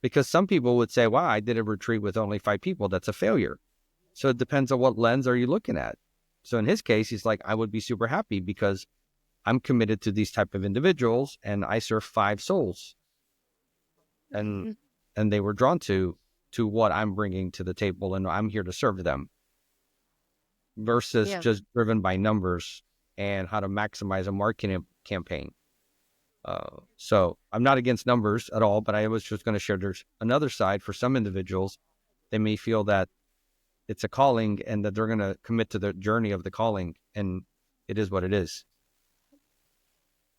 because some people would say, wow, I did a retreat with only 5 people. That's a failure. So it depends on what lens are you looking at. So in his case, he's like, I would be super happy because I'm committed to these type of individuals and I serve 5 souls. And they were drawn to what I'm bringing to the table, and I'm here to serve them, versus just driven by numbers and how to maximize a marketing campaign. So I'm not against numbers at all, but I was just going to share there's another side for some individuals. They may feel that it's a calling and that they're going to commit to the journey of the calling, and it is what it is.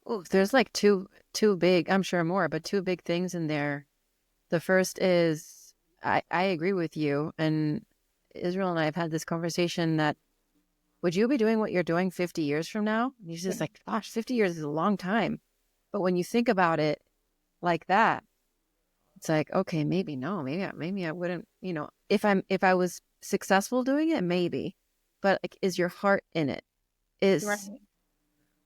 Oh, there's like two big, I'm sure more, but 2 big things in there. The first is, I agree with you. And Israel and I have had this conversation that, would you be doing what you're doing 50 years from now? And he's just like, gosh, 50 years is a long time. But when you think about it like that, it's like, okay, maybe no, maybe I wouldn't, if I was successful doing it, maybe. But like, is your heart in it? Is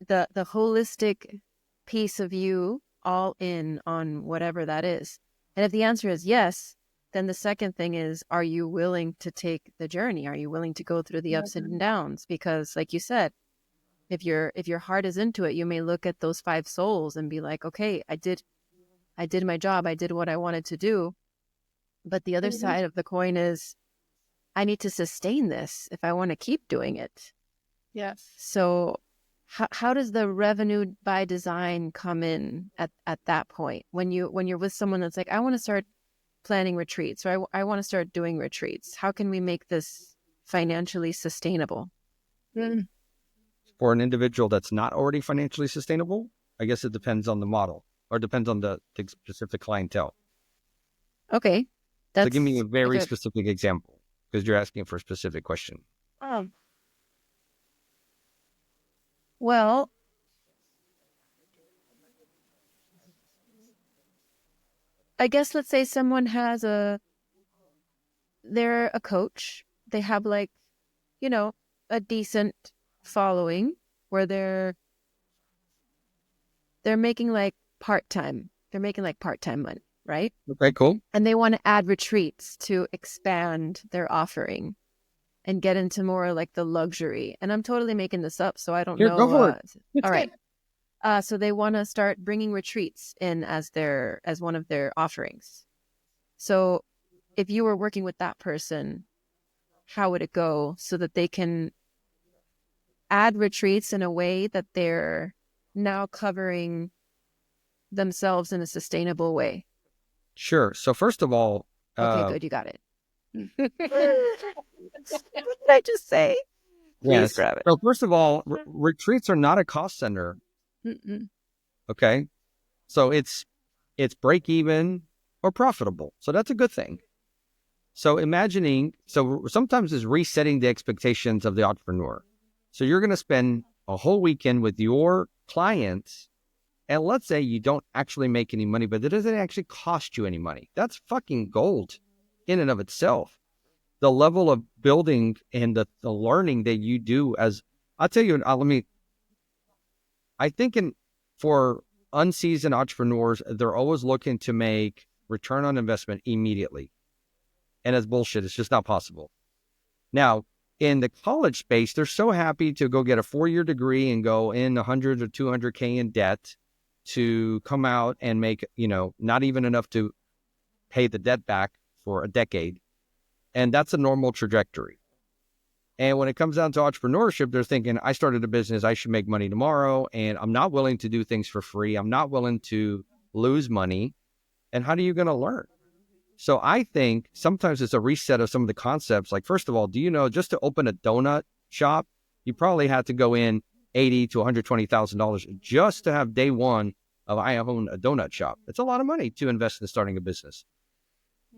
the holistic piece of you all in on whatever that is? And if the answer is yes, then the second thing is, are you willing to take the journey? Are you willing to go through the ups and downs? Because like you said, if your heart is into it, you may look at those 5 souls and be like, okay, I did my job. I did what I wanted to do. But the other side of the coin is, I need to sustain this if I want to keep doing it. Yes. So how does the revenue by design come in at that point? When you're with someone that's like, I want to start planning retreats, or I want to start doing retreats. How can we make this financially sustainable? For an individual that's not already financially sustainable, I guess it depends on the model, or depends on the specific clientele. Okay. So give me a very specific example, because you're asking for a specific question. Well, I guess let's say someone they're a coach. They have like, a decent following where they're making like part-time. They're making like part-time money, right? Okay, cool. And they want to add retreats to expand their offering and get into more like the luxury. And I'm totally making this up, so I don't know. Go for it. All right. So they want to start bringing retreats in as one of their offerings. So if you were working with that person, how would it go so that they can add retreats in a way that they're now covering themselves in a sustainable way? Sure. So first of all, okay, good, you got it. What did I just say? Please grab it. So first of all, retreats are not a cost center. Okay, so it's break even or profitable, so that's a good thing. So sometimes it's resetting the expectations of the entrepreneur. So you're going to spend a whole weekend with your clients, and let's say you don't actually make any money, but it doesn't actually cost you any money. That's fucking gold in and of itself. The level of building and the learning that you do, as I'll tell you, I think for unseasoned entrepreneurs, they're always looking to make return on investment immediately. And it's bullshit. It's just not possible. Now, in the college space, they're so happy to go get a 4-year degree and go in 100 or 200K in debt to come out and make, not even enough to pay the debt back for a decade. And that's a normal trajectory. And when it comes down to entrepreneurship, they're thinking, I started a business, I should make money tomorrow, and I'm not willing to do things for free. I'm not willing to lose money. And how are you going to learn? So I think sometimes it's a reset of some of the concepts. Like, first of all, do you know just to open a donut shop, you probably had to go in $80,000 to $120,000 just to have day one of I own a donut shop. It's a lot of money to invest in starting a business.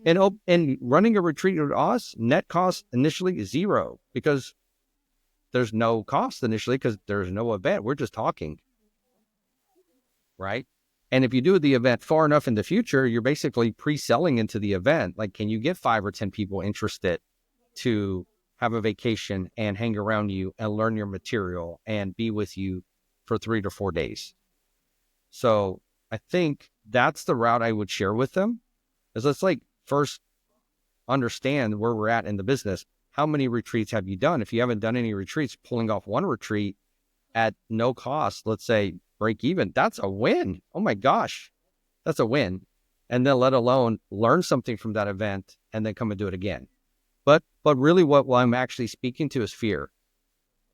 And running a retreat with us, net cost initially is zero because there's no cost initially because there's no event. We're just talking, right? And if you do the event far enough in the future, you're basically pre-selling into the event. Like, can you get 5 or 10 people interested to have a vacation and hang around you and learn your material and be with you for 3 to 4 days? So I think that's the route I would share with them is let's like first understand where we're at in the business. How many retreats have you done? If you haven't done any retreats, pulling off one retreat at no cost, let's say break even, that's a win. Oh my gosh, that's a win. And then let alone learn something from that event and then come and do it again. But really what I'm actually speaking to is fear.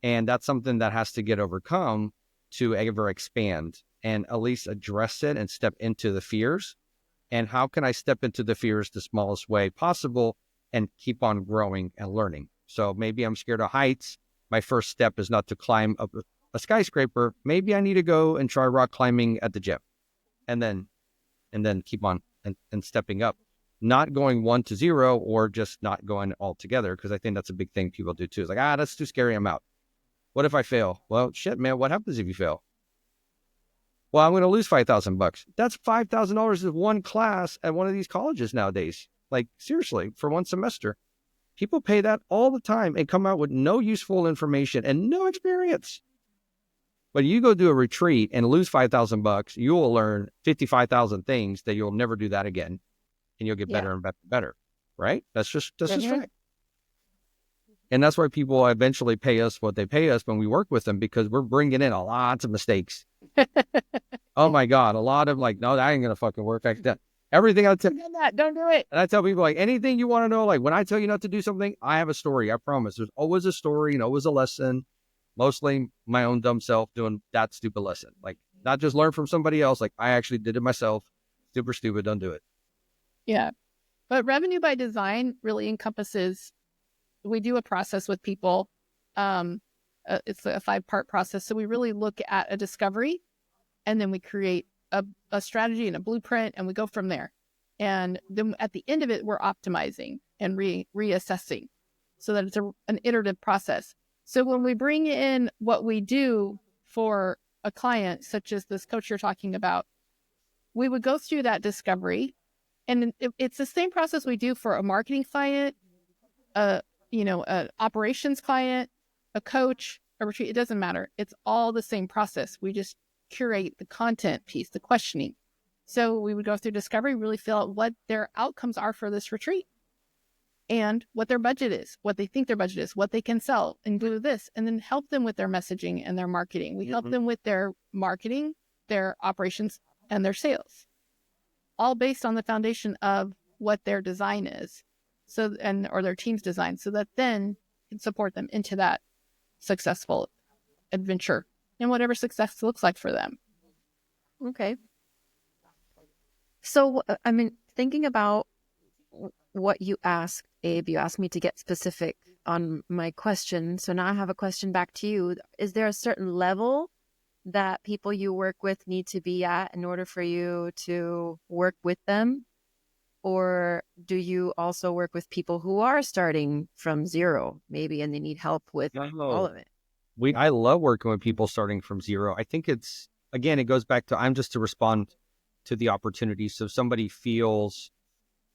And that's something that has to get overcome to ever expand and at least address it and step into the fears. And how can I step into the fears the smallest way possible and keep on growing and learning? So maybe I'm scared of heights. My first step is not to climb up a skyscraper. Maybe I need to go and try rock climbing at the gym and then keep on and stepping up, not going 1 to 0 or just not going altogether. Cause I think that's a big thing people do too. It's like, that's too scary. I'm out. What if I fail? Well, shit, man, what happens if you fail? Well, I'm going to lose $5,000. That's $5,000 of one class at one of these colleges nowadays. Like, seriously, for one semester. People pay that all the time and come out with no useful information and no experience. But you go do a retreat and lose $5,000, you will learn 55,000 things that you'll never do that again. And you'll get better and better. Right? That's just fact. And that's why people eventually pay us what they pay us when we work with them, because we're bringing in a lot of mistakes. Oh my God, a lot of like, no, that ain't gonna fucking work. Everything I tell don't do it. And I tell people, like, anything you want to know, like when I tell you not to do something, I have a story. I promise. There's always a story and always a lesson. Mostly my own dumb self doing that stupid lesson. Like, not just learn from somebody else. Like, I actually did it myself. Super stupid. Don't do it. Yeah. But revenue by design really encompasses, we do a process with people. It's a 5-part process. So we really look at a discovery, and then we create a strategy and a blueprint, and we go from there. And then at the end of it, we're optimizing and reassessing so that it's an iterative process. So when we bring in what we do for a client, such as this coach you're talking about, we would go through that discovery. And it's the same process we do for a marketing client, an operations client, a coach, a retreat. It doesn't matter. It's all the same process. We just curate the content piece, the questioning. So we would go through discovery, really feel out what their outcomes are for this retreat and what their budget is, what they think their budget is, what they can sell, and do this, and then help them with their messaging and their marketing. We help them with their marketing, their operations, and their sales, all based on the foundation of what their design is, or their team's design, so that then can support them into that successful adventure and whatever success looks like for them. Okay. So, thinking about what you asked, Abe, you asked me to get specific on my question. So now I have a question back to you. Is there a certain level that people you work with need to be at in order for you to work with them? Or do you also work with people who are starting from zero, maybe, and they need help with all of it? I love working with people starting from zero. I think it goes back to, I'm just to respond to the opportunity. So if somebody feels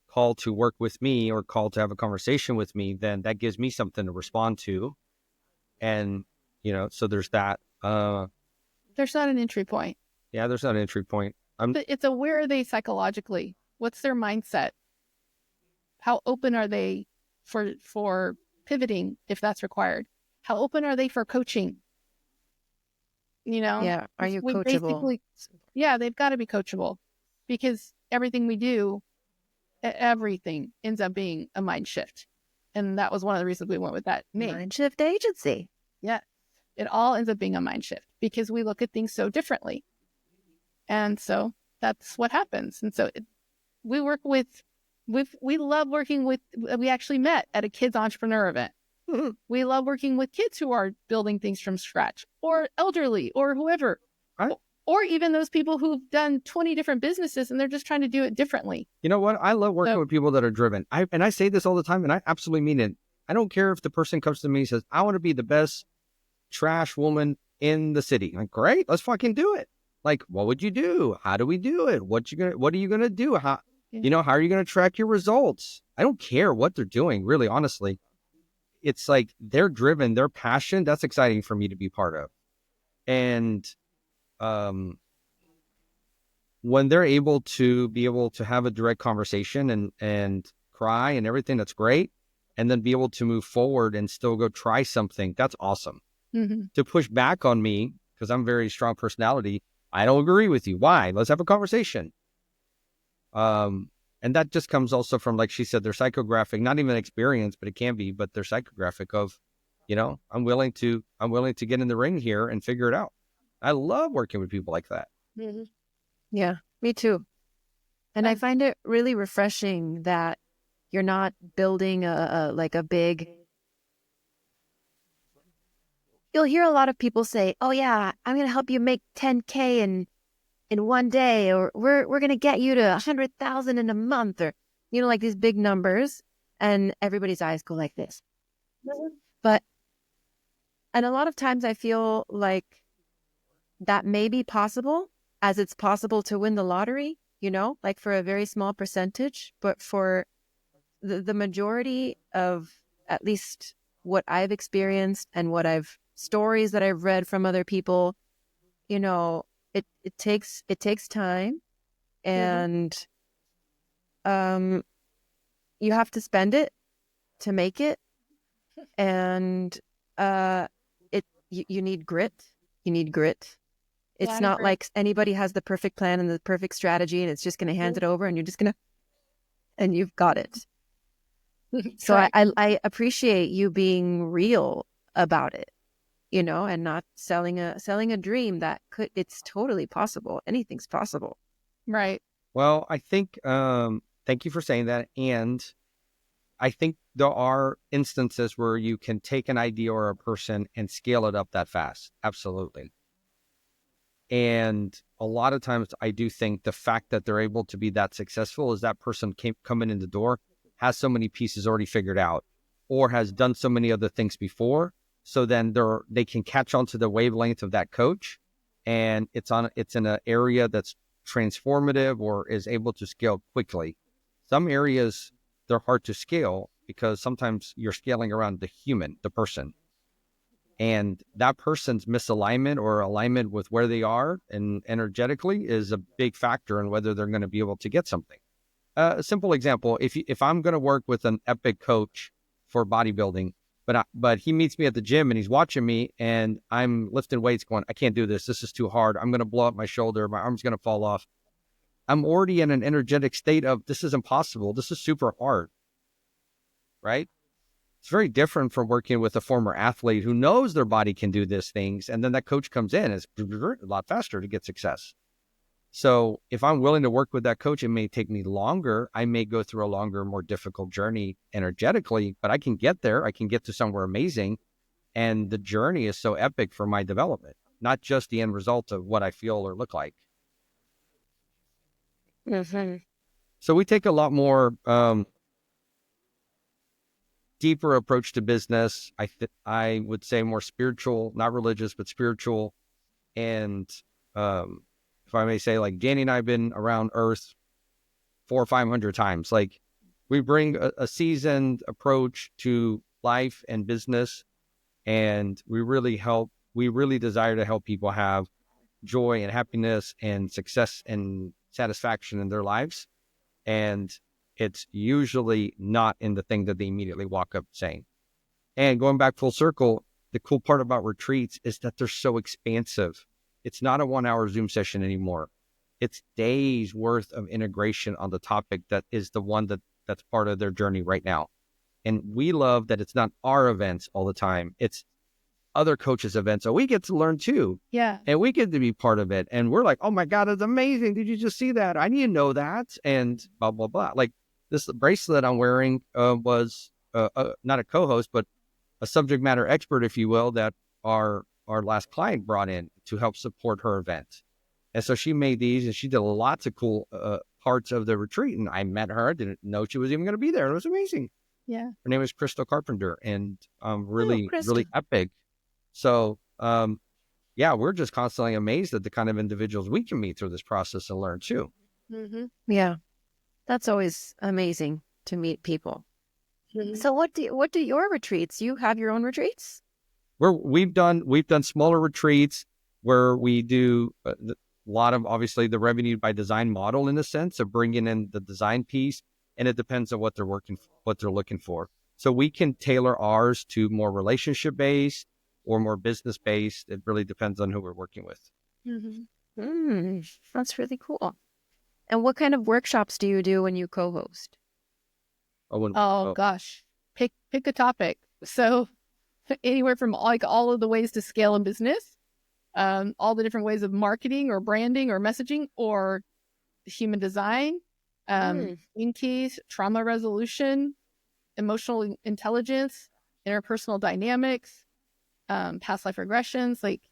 called to work with me or called to have a conversation with me, then that gives me something to respond to. And, so there's that. There's not an entry point. Yeah, there's not an entry point. It's where are they psychologically? What's their mindset? How open are they for pivoting if that's required? How open are they for coaching? Yeah. Are you coachable? Yeah, they've got to be coachable, because everything we do, everything ends up being a mind shift. And that was one of the reasons we went with that name. MindShift Agency. Yeah. It all ends up being a mind shift because we look at things so differently. And so that's what happens. And so we work with, we love working with, we actually met at a kids entrepreneur event. We love working with kids who are building things from scratch, or elderly, or whoever, right. Or even those people who've done 20 different businesses and they're just trying to do it differently. You know what? I love working with people that are driven. I say this all the time, and I absolutely mean it. I don't care if the person comes to me and says, I want to be the best trash woman in the city. I'm like, great, let's fucking do it. Like, what would you do? How do we do it? What are you gonna do? How are you gonna track your results? I don't care what they're doing, really, honestly. It's like they're driven, their passion. That's exciting for me to be part of. And when they're able to have a direct conversation and cry and everything, that's great. And then be able to move forward and still go try something, that's awesome. Mm-hmm. To push back on me, because I'm a very strong personality, I don't agree with you. Why? Let's have a conversation. And that just comes also from, like she said, their psychographic, not even experience, but it can be, but their psychographic of, I'm willing to get in the ring here and figure it out. I love working with people like that. Mm-hmm. Yeah, me too. And I find it really refreshing that you're not building a big. You'll hear a lot of people say, "Oh yeah, I'm going to help you make 10K in one day, or we're going to get you to 100,000 in a month," or like these big numbers, and everybody's eyes go like this. And a lot of times I feel like that may be possible, as it's possible to win the lottery, like for a very small percentage, but for the majority of, at least what I've experienced and stories that I've read from other people, it takes time, and you have to spend it to make it, and you need grit. You need grit. It's not like anybody has the perfect plan and the perfect strategy, and it's just going to hand it over, and you're just going to, and you've got it. So I appreciate you being real about it, and not selling a dream that it's totally possible. Anything's possible. Right. Well, I think, thank you for saying that. And I think there are instances where you can take an idea or a person and scale it up that fast. Absolutely. And a lot of times I do think the fact that they're able to be that successful is that person coming in the door has so many pieces already figured out, or has done so many other things before. So then they can catch on to the wavelength of that coach, and it's in an area that's transformative or is able to scale quickly. Some areas, they're hard to scale because sometimes you're scaling around the person. And that person's misalignment or alignment with where they are and energetically is a big factor in whether they're going to be able to get something. A simple example, if I'm going to work with an epic coach for bodybuilding, but he meets me at the gym and he's watching me and I'm lifting weights going, I can't do this. This is too hard. I'm going to blow up my shoulder. My arm's going to fall off. I'm already in an energetic state of, this is impossible. This is super hard. Right? It's very different from working with a former athlete who knows their body can do these things. And then that coach comes in, it's a lot faster to get success. So if I'm willing to work with that coach, it may take me longer. I may go through a longer, more difficult journey energetically, but I can get there. I can get to somewhere amazing. And the journey is so epic for my development, not just the end result of what I feel or look like. Mm-hmm. So we take a lot more deeper approach to business. I would say more spiritual, not religious, but spiritual. And if I may say, like Danny and I have been around Earth 400 or 500 times. Like we bring a seasoned approach to life and business, and we really desire to help people have joy and happiness and success and satisfaction in their lives. And it's usually not in the thing that they immediately walk up saying. And going back full circle, the cool part about retreats is that they're so expansive. It's not a 1-hour Zoom session anymore. It's days worth of integration on the topic that is the one that's part of their journey right now. And we love that it's not our events all the time. It's other coaches' events. So we get to learn too. Yeah. And we get to be part of it. And we're like, oh my God, it's amazing. Did you just see that? I need to know that. And blah, blah, blah. Like this bracelet I'm wearing was not a co-host, but a subject matter expert, if you will, that our last client brought in to help support her event. And so she made these and she did lots of cool parts of the retreat. And I met her, didn't know she was even going to be there. It was amazing. Yeah. Her name is Crystal Carpenter, and really epic. So, yeah, we're just constantly amazed at the kind of individuals we can meet through this process and learn too. Mm-hmm. Yeah, that's always amazing to meet people. Mm-hmm. So what do your retreats? You have your own retreats? We've done smaller retreats where we do a lot of, obviously, the revenue by design model, in the sense of bringing in the design piece, and it depends on what they're looking for. So we can tailor ours to more relationship based or more business based. It really depends on who we're working with. Mm-hmm. That's really cool. And what kind of workshops do you do when you co-host? Gosh, pick a topic. So anywhere from like all of the ways to scale a business, all the different ways of marketing or branding or messaging, or human design, keys, trauma resolution, emotional intelligence, interpersonal dynamics, past life regressions. Like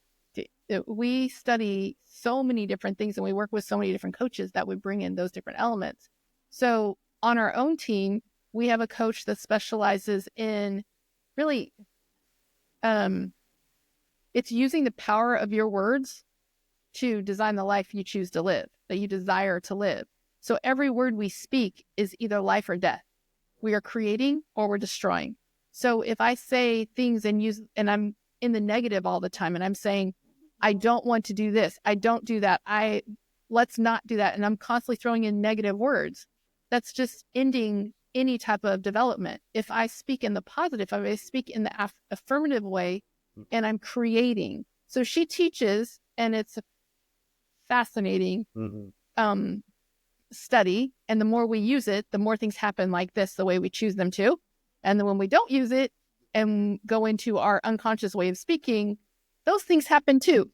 we study so many different things and we work with so many different coaches that would bring in those different elements. So on our own team, we have a coach that specializes in really, it's using the power of your words to design the life you choose to live, that you desire to live. So every word we speak is either life or death. We are creating or we're destroying. So if I say things and I'm in the negative all the time and I'm saying, I don't want to do this, I don't do that, let's not do that, and I'm constantly throwing in negative words, that's just ending any type of development. If I speak in the positive, if I speak in the affirmative way, and I'm creating. So she teaches, and it's a fascinating study. And the more we use it, the more things happen like this, the way we choose them to. And then when we don't use it and go into our unconscious way of speaking, those things happen too.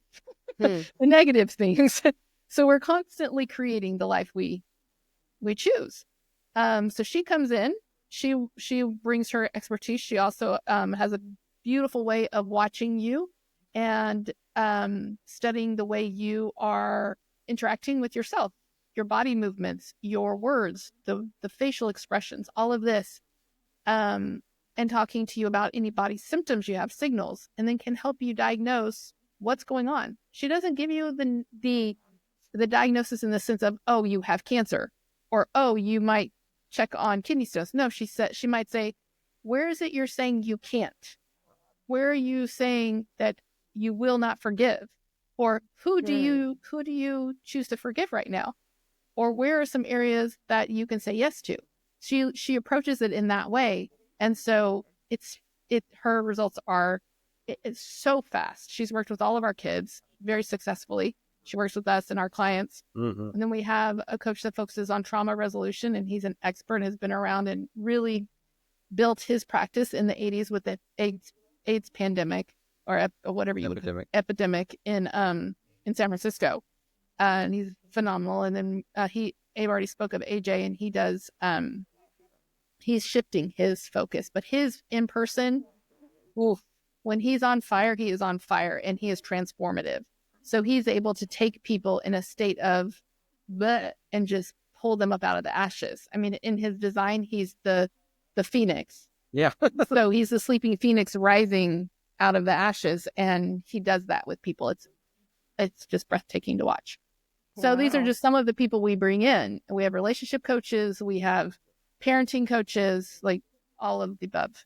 The negative things. So we're constantly creating the life we choose. So she comes in, she brings her expertise. She also has a beautiful way of watching you and studying the way you are interacting with yourself, your body movements, your words, the facial expressions, all of this, and talking to you about any body symptoms you have, signals, and then can help you diagnose what's going on. She doesn't give you the diagnosis in the sense of, oh, you have cancer, or, oh, you might check on kidney stones. No, she might say, where is it you're saying you can't? Where are you saying that you will not forgive? Or who do you choose to forgive right now? Or where are some areas that you can say yes to? She approaches it in that way. And so her results it's so fast. She's worked with all of our kids very successfully. She works with us and our clients. And then we have a coach that focuses on trauma resolution, and he's an expert and has been around and really built his practice in the 80s with the AIDS pandemic, or whatever you would epidemic in San Francisco. And he's phenomenal. And then Abe already spoke of AJ, and he does he's shifting his focus, but his in person, when he's on fire, he is on fire, and he is transformative. So he's able to take people in a state of bleh and just pull them up out of the ashes. I mean, in his design, he's the phoenix. Yeah. So he's the sleeping phoenix rising out of the ashes, and he does that with people. It's just breathtaking to watch. Wow. So these are just some of the people we bring in. We have relationship coaches, we have parenting coaches, like all of the above.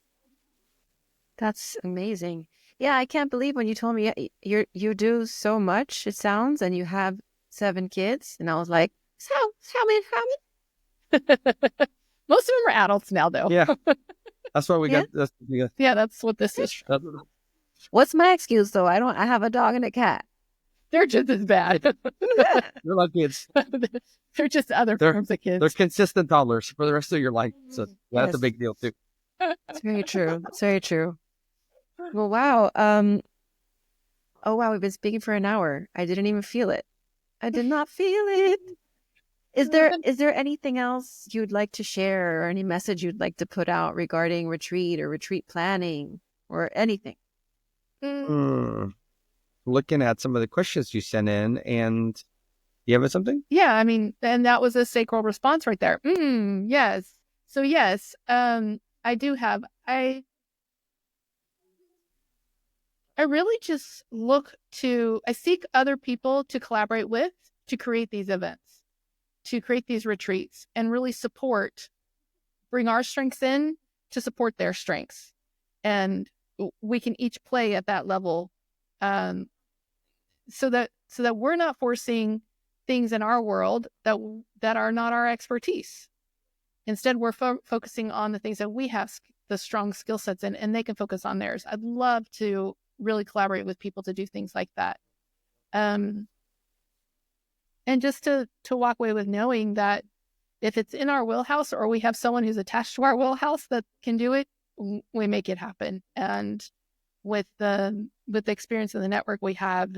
That's amazing. Yeah, I can't believe when you told me you do so much, it sounds, and you have 7 kids. And I was like, how many? Most of them are adults now, though. Yeah. That's why we got this. Yeah, that's what this is. What's my excuse, though? I have a dog and a cat. They're just as bad. They're like kids. They're just other forms of kids. They're consistent toddlers for the rest of your life. So that's a big deal, too. It's very true. It's very true. Well, wow. Oh, wow. We've been speaking for an hour. I didn't even feel it. I did not feel it. Is there anything else you'd like to share or any message you'd like to put out regarding retreat or retreat planning or anything? Looking at some of the questions you sent in, and you have something? Yeah, I mean, and that was a sacral response right there. Yes. So yes, I do have. I really just I seek other people to collaborate with to create these events, to create these retreats, and really bring our strengths in to support their strengths. And we can each play at that level, so that we're not forcing things in our world that are not our expertise. Instead, we're focusing on the things that we have the strong skill sets in, and they can focus on theirs. I'd love to really collaborate with people to do things like that. And just to walk away with knowing that if it's in our wheelhouse, or we have someone who's attached to our wheelhouse that can do it, we make it happen. And with the experience of the network we have,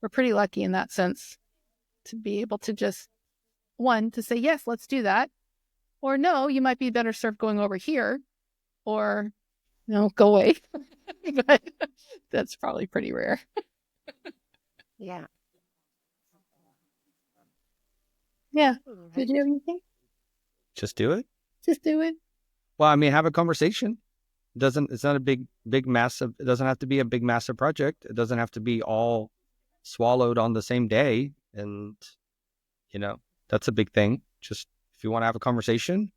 we're pretty lucky in that sense to be able to just, to say, yes, let's do that. Or no, you might be better served going over here, or no, go away. But that's probably pretty rare. Yeah. Yeah. Did you have anything? Just do it. Just do it. Well, I mean, have a conversation. It's not a big, massive, it doesn't have to be a big, massive project. It doesn't have to be all swallowed on the same day. And, that's a big thing. Just if you want to have a conversation,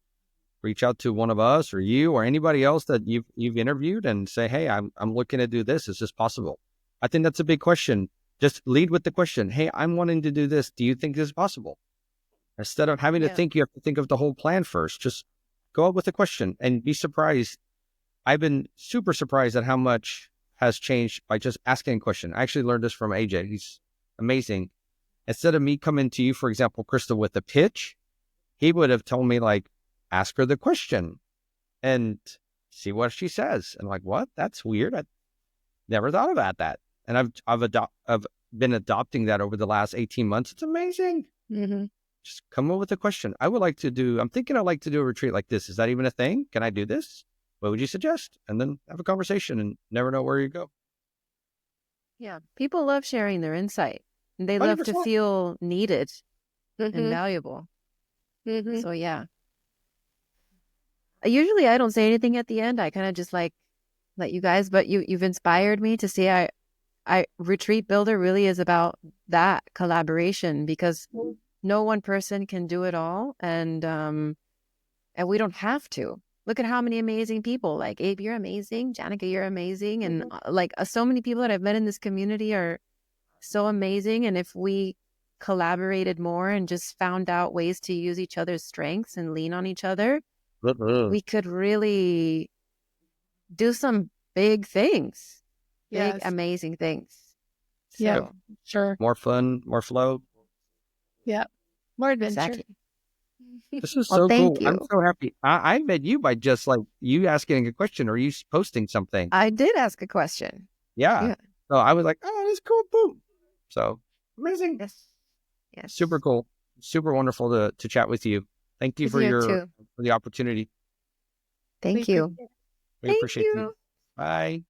reach out to one of us or you or anybody else that you've interviewed and say, hey, I'm looking to do this. Is this possible? I think that's a big question. Just lead with the question. Hey, I'm wanting to do this. Do you think this is possible? Instead of having to think, you have to think of the whole plan first. Just go out with a question and be surprised. I've been super surprised at how much has changed by just asking a question. I actually learned this from AJ. He's amazing. Instead of me coming to you, for example, Crystal, with a pitch, he would have told me, like, ask her the question and see what she says. And like, what? That's weird. I never thought about that. And I've been adopting that over the last 18 months. It's amazing. Mm-hmm. Just come up with a question. I'm thinking I'd like to do a retreat like this. Is that even a thing? Can I do this? What would you suggest? And then have a conversation and never know where you go. Yeah. People love sharing their insight. They 100%. love to feel needed Mm-hmm. and valuable. Mm-hmm. So yeah. Usually I don't say anything at the end. I kind of just let you guys, but you've inspired me to say Retreat Builder really is about that collaboration, because no one person can do it all. And we don't have to. Look at how many amazing people, like Abe, you're amazing. Jannica, you're amazing. And so many people that I've met in this community are so amazing. And if we collaborated more and just found out ways to use each other's strengths and lean on each other, we could really do some big things, amazing things. So, yeah, sure. More fun, more flow. Yeah, more adventure. Exactly. This is so cool. Thank you. I'm so happy. I met you by just like you asking a question or you posting something. I did ask a question. Yeah. So I was like, oh, that's cool. Boom. So amazing. Yes. Super cool. Super wonderful to chat with you. Thank you for the opportunity. Thank you. We appreciate you. Bye.